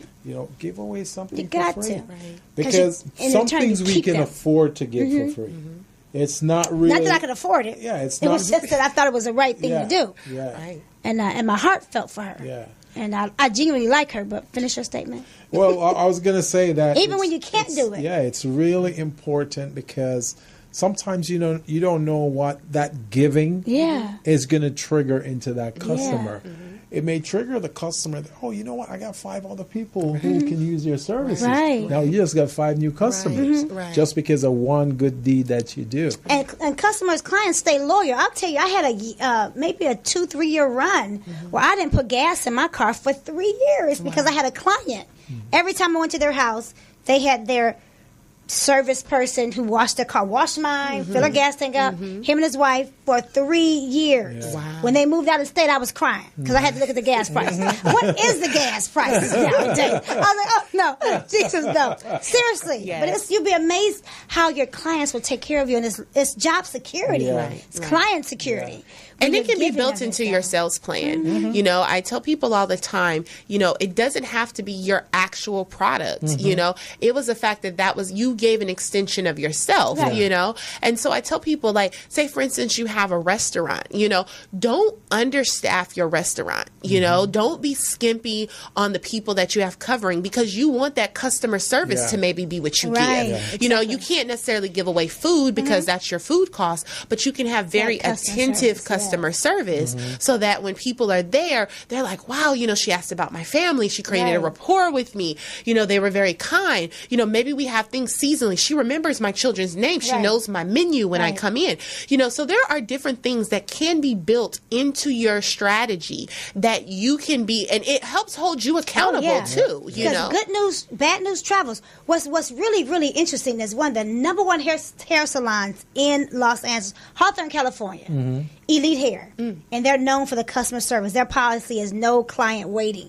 Give away something for free. You got to. Right. Because some things we can afford to give for free. Mm-hmm. It's not really. Not that I could afford it. Yeah, it's not. It was just that I thought it was the right thing to do. Yeah. Right. And my heart felt for her. Yeah. And I genuinely like her, but finish your statement. Well, I was going to say that even when you can't do it. Yeah, it's really important because sometimes you don't know what that giving is going to trigger into that customer. Yeah. Mm-hmm. It may trigger the customer that, oh, you know what? I got 5 other people who can use your services. Right. Now you just got 5 new customers just because of one good deed that you do. And customers, clients stay loyal. I'll tell you, I had maybe a 2-3 year run where I didn't put gas in my car for 3 years because I had a client. Every time I went to their house, they had their service person who washed their car, washed mine, fill her gas tank up, him and his wife for 3 years. Yeah. Wow. When they moved out of state, I was crying because I had to look at the gas price. What is the gas prices nowadays? I was like, oh, no, Jesus, no. Seriously. Yes. But you'll be amazed how your clients will take care of you, and it's job security. Yeah. It's client security. And it can be built into your sales plan. Mm-hmm. You know, I tell people all the time, you know, it doesn't have to be your actual product. Mm-hmm. You know, it was the fact that was, you gave an extension of yourself, right. you know? And so I tell people, like, say, for instance, you have a restaurant, you know, don't understaff your restaurant, you know, don't be skimpy on the people that you have covering, because you want that customer service to maybe be what you right. give. Yeah. You know, you can't necessarily give away food because that's your food cost, but you can have very attentive customer service so that when people are there, they're like, wow, you know, she asked about my family. She created a rapport with me. You know, they were very kind. You know, maybe we have things seasonally. She remembers my children's name. She knows my menu when I come in. You know, so there are different things that can be built into your strategy that you can be, and it helps hold you accountable too. You know, good news, bad news travels. What's really, really interesting is one of the number one hair salons in Los Angeles, Hawthorne, California, Elite Hair, and they're known for the customer service. Their policy is no client waiting,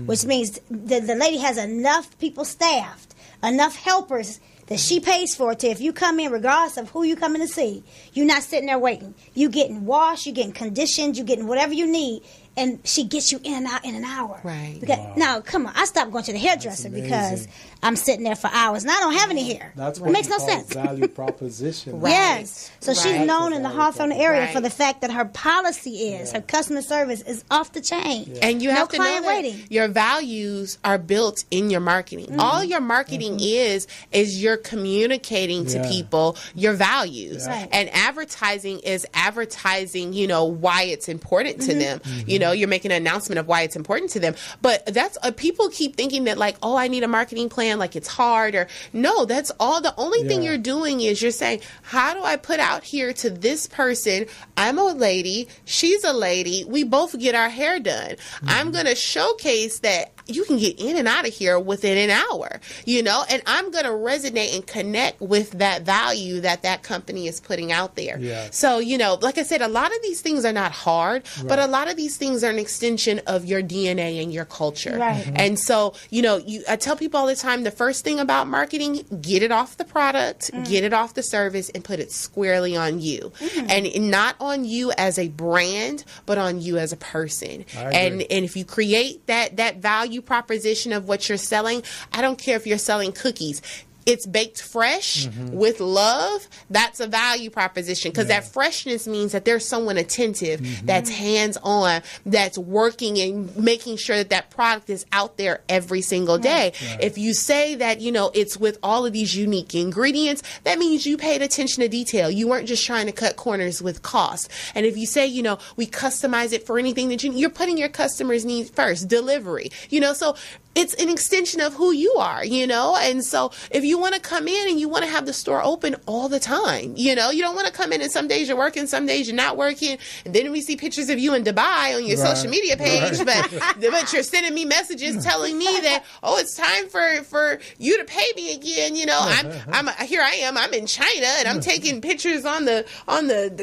which means the lady has enough people staffed, enough helpers that she pays for to, if you come in, regardless of who you coming to see, you're not sitting there waiting. You getting washed, you getting conditioned, you getting whatever you need, and she gets you in and out in an hour. Right. Because, now, come on, I stopped going to the hairdresser because I'm sitting there for hours and I don't have any hair. That's it what makes no call sense. Value proposition. Yes. So she's known in the Hawthorne area Right. for the fact that her policy is, her customer service is off the chain. And you no have to know client that waiting. your values are built in your marketing. All your marketing is you're communicating to people your values. Right. And advertising is advertising, you know, why it's important to them. You know, you're making an announcement of why it's important to them. But that's people keep thinking that, like, oh, I need a marketing plan, like it's hard, or no, that's all. The only thing you're doing is you're saying, how do I put out here to this person, I'm a lady, she's a lady, we both get our hair done. I'm going to showcase that you can get in and out of here within an hour, you know, and I'm going to resonate and connect with that value that that company is putting out there. Yes. So, you know, like I said, a lot of these things are not hard, but a lot of these things are an extension of your DNA and your culture. Right. And so, you know, I tell people all the time, the first thing about marketing, get it off the product, get it off the service, and put it squarely on you. And not on you as a brand, but on you as a person. And if you create that value proposition of what you're selling, I don't care if you're selling cookies. It's baked fresh with love. That's a value proposition, because that freshness means that there's someone attentive, that's hands-on, that's working and making sure that that product is out there every single day. If you say that, you know, it's with all of these unique ingredients, that means you paid attention to detail. You weren't just trying to cut corners with cost. And if you say, you know, we customize it for anything that you're putting your customers' needs first, delivery, you know, so it's an extension of who you are, you know? And so if you want to come in and you want to have the store open all the time, you know, you don't want to come in and some days you're working, some days you're not working. And then we see pictures of you in Dubai on your social media page, but you're sending me messages telling me that, oh, it's time for you to pay me again. You know, I'm here I am, I'm in China and I'm taking pictures on the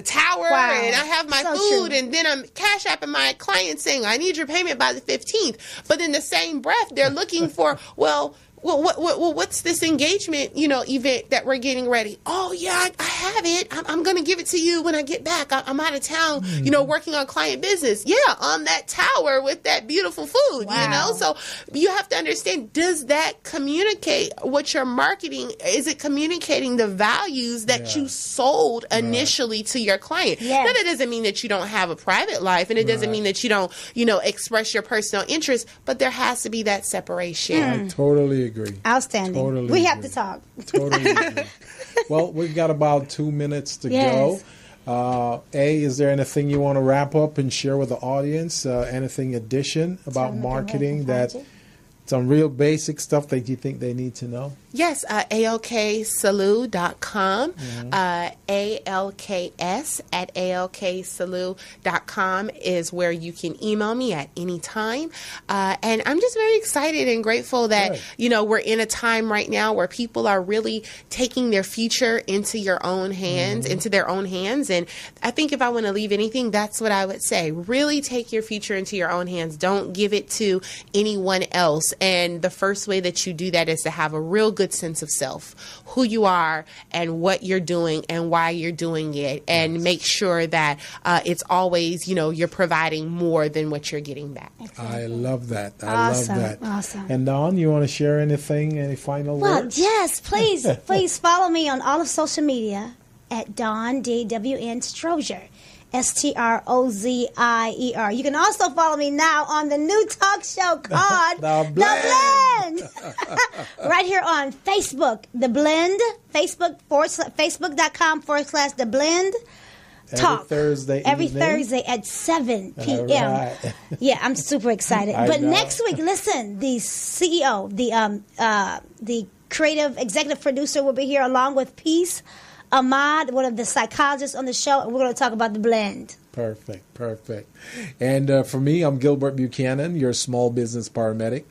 tower and I have my food and then I'm cash apping my client saying, I need your payment by the 15th. But in the same breath, they're looking for, what's this engagement, you know, event that we're getting ready? Oh, yeah, I have it. I'm going to give it to you when I get back. I'm out of town, you know, working on client business. Yeah, on that tower with that beautiful food, you know? So you have to understand, does that communicate what you're marketing? Is it communicating the values that you sold initially to your client? Now, that doesn't mean that you don't have a private life, and it doesn't mean that you don't, you know, express your personal interests, but there has to be that separation. I totally agree. Outstanding. Totally we agree. have to talk. Totally agree. Well, we've got about 2 minutes to go. Is there anything you want to wrap up and share with the audience? Anything addition about marketing that some real basic stuff that you think they need to know? Yes, ALKSalou.com, ALKS at ALKSalou.com is where you can email me at any time. And I'm just very excited and grateful that, you know, we're in a time right now where people are really taking their future into your own hands, into their own hands. And I think if I want to leave anything, that's what I would say. Really take your future into your own hands. Don't give it to anyone else. And the first way that you do that is to have a real good sense of self, who you are and what you're doing and why you're doing it, and make sure that it's always, you're providing more than what you're getting back. I love that. I love that. Awesome. And Dawn, you want to share anything, any final words? Yes, please follow me on all of social media at Dawn, DWN Strozier, STROZIER. You can also follow me now on the new talk show called The Blend. Right here on Facebook, The Blend, Facebook.com/The Blend. Talk every Thursday at 7 p.m. Right. Yeah, I'm super excited. But next week, listen, the CEO, the creative executive producer will be here along with Peace Ahmad, one of the psychologists on the show, and we're going to talk about The Blend. Perfect. And for me, I'm Gilbert Buchanan, your small business paramedic.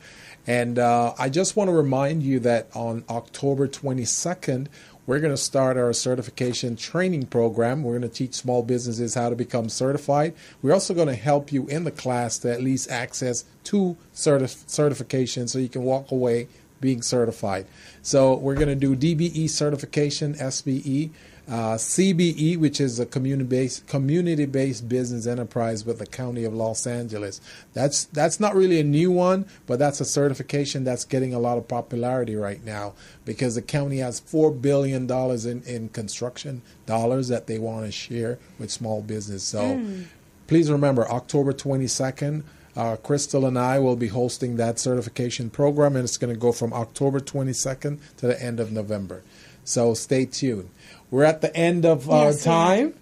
And I just want to remind you that on October 22nd, we're going to start our certification training program. We're going to teach small businesses how to become certified. We're also going to help you in the class to at least access 2 certifications so you can walk away being certified. So we're going to do DBE certification, SBE, CBE, which is a community-based business enterprise with the County of Los Angeles. That's not really a new one, but that's a certification that's getting a lot of popularity right now because the county has $4 billion in construction dollars that they want to share with small business. So please remember, October 22nd, Crystal and I will be hosting that certification program, and it's going to go from October 22nd to the end of November. So stay tuned. We're at the end of our time,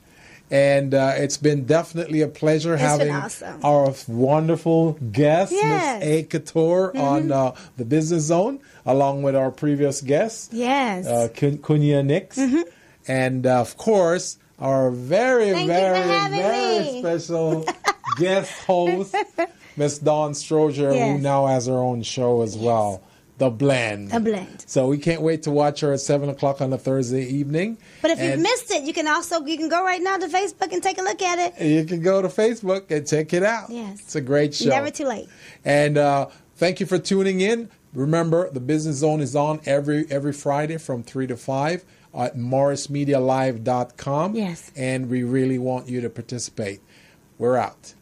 and it's been definitely a pleasure having our wonderful guest, Ms. A. Couture, on the Business Zone, along with our previous guest, Kunya Nix, and of course, our very special guest host, Miss Dawn Strozier, who now has her own show as well. The Blend. So we can't wait to watch her at 7 o'clock on a Thursday evening. But if you missed it, you can go right now to Facebook and take a look at it. You can go to Facebook and check it out. Yes. It's a great show. Never too late. And thank you for tuning in. Remember, the Business Zone is on every Friday from 3 to 5 at morrismedialive.com. Yes. And we really want you to participate. We're out.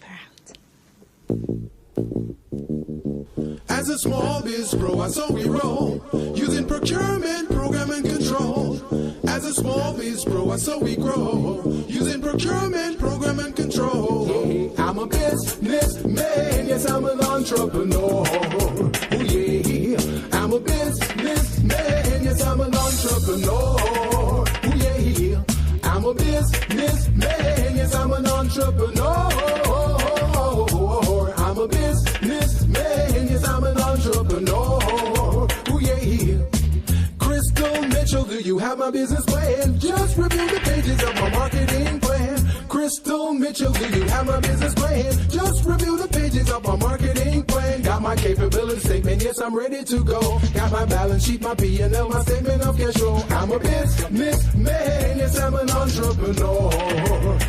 As a small biz grower, so we roll, using procurement, program, and control. As a small biz grower, so we grow, using procurement, program, and control. Hey, I'm a businessman, yes, I'm an entrepreneur. Oh yeah, I'm a businessman, yes, I'm an entrepreneur. Oh yeah, I'm a businessman, yes, I'm an entrepreneur. I'm a businessman, yes, I'm an entrepreneur. Ooh, yeah. Crystal Mitchell, do you have my business plan? Just review the pages of my marketing plan. Crystal Mitchell, do you have my business plan? Just review the pages of my marketing plan. Got my capability statement, yes, I'm ready to go. Got my balance sheet, my P&L, my statement of cash flow. I'm a businessman, yes, I'm an entrepreneur.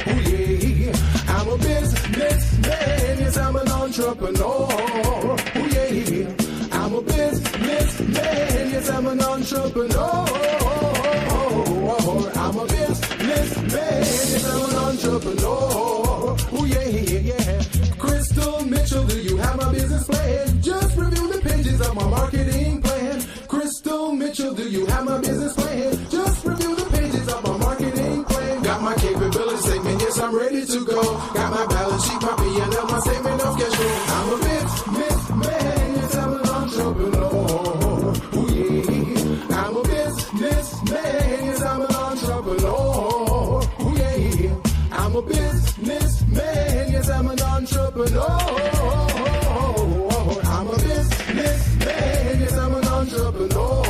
Ooh, yeah. I'm a businessman, yes, I'm an entrepreneur. Oh yeah, I'm a businessman, yes, I'm an entrepreneur. I'm a businessman, yes, I'm an entrepreneur. Oh yeah. Crystal Mitchell, do you have my business plan? Just review the pages of my marketing plan. Crystal Mitchell, do you have my business plan? Just review the pages of my marketing plan. Got my capability statement, yes, I'm ready to go. Got my balance sheet, my P&L, my statement of cash flow. I'm a businessman, yes, I'm an entrepreneur. Ooh, yeah. I'm a businessman, yes, I'm an entrepreneur. Ooh, yeah. I'm a businessman, yes, I'm an entrepreneur. I'm a businessman, yes, I'm an entrepreneur.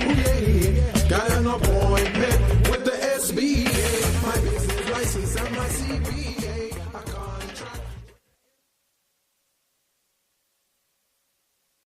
Ooh, yeah. Got an appointment with the SBA. My business license and my CB.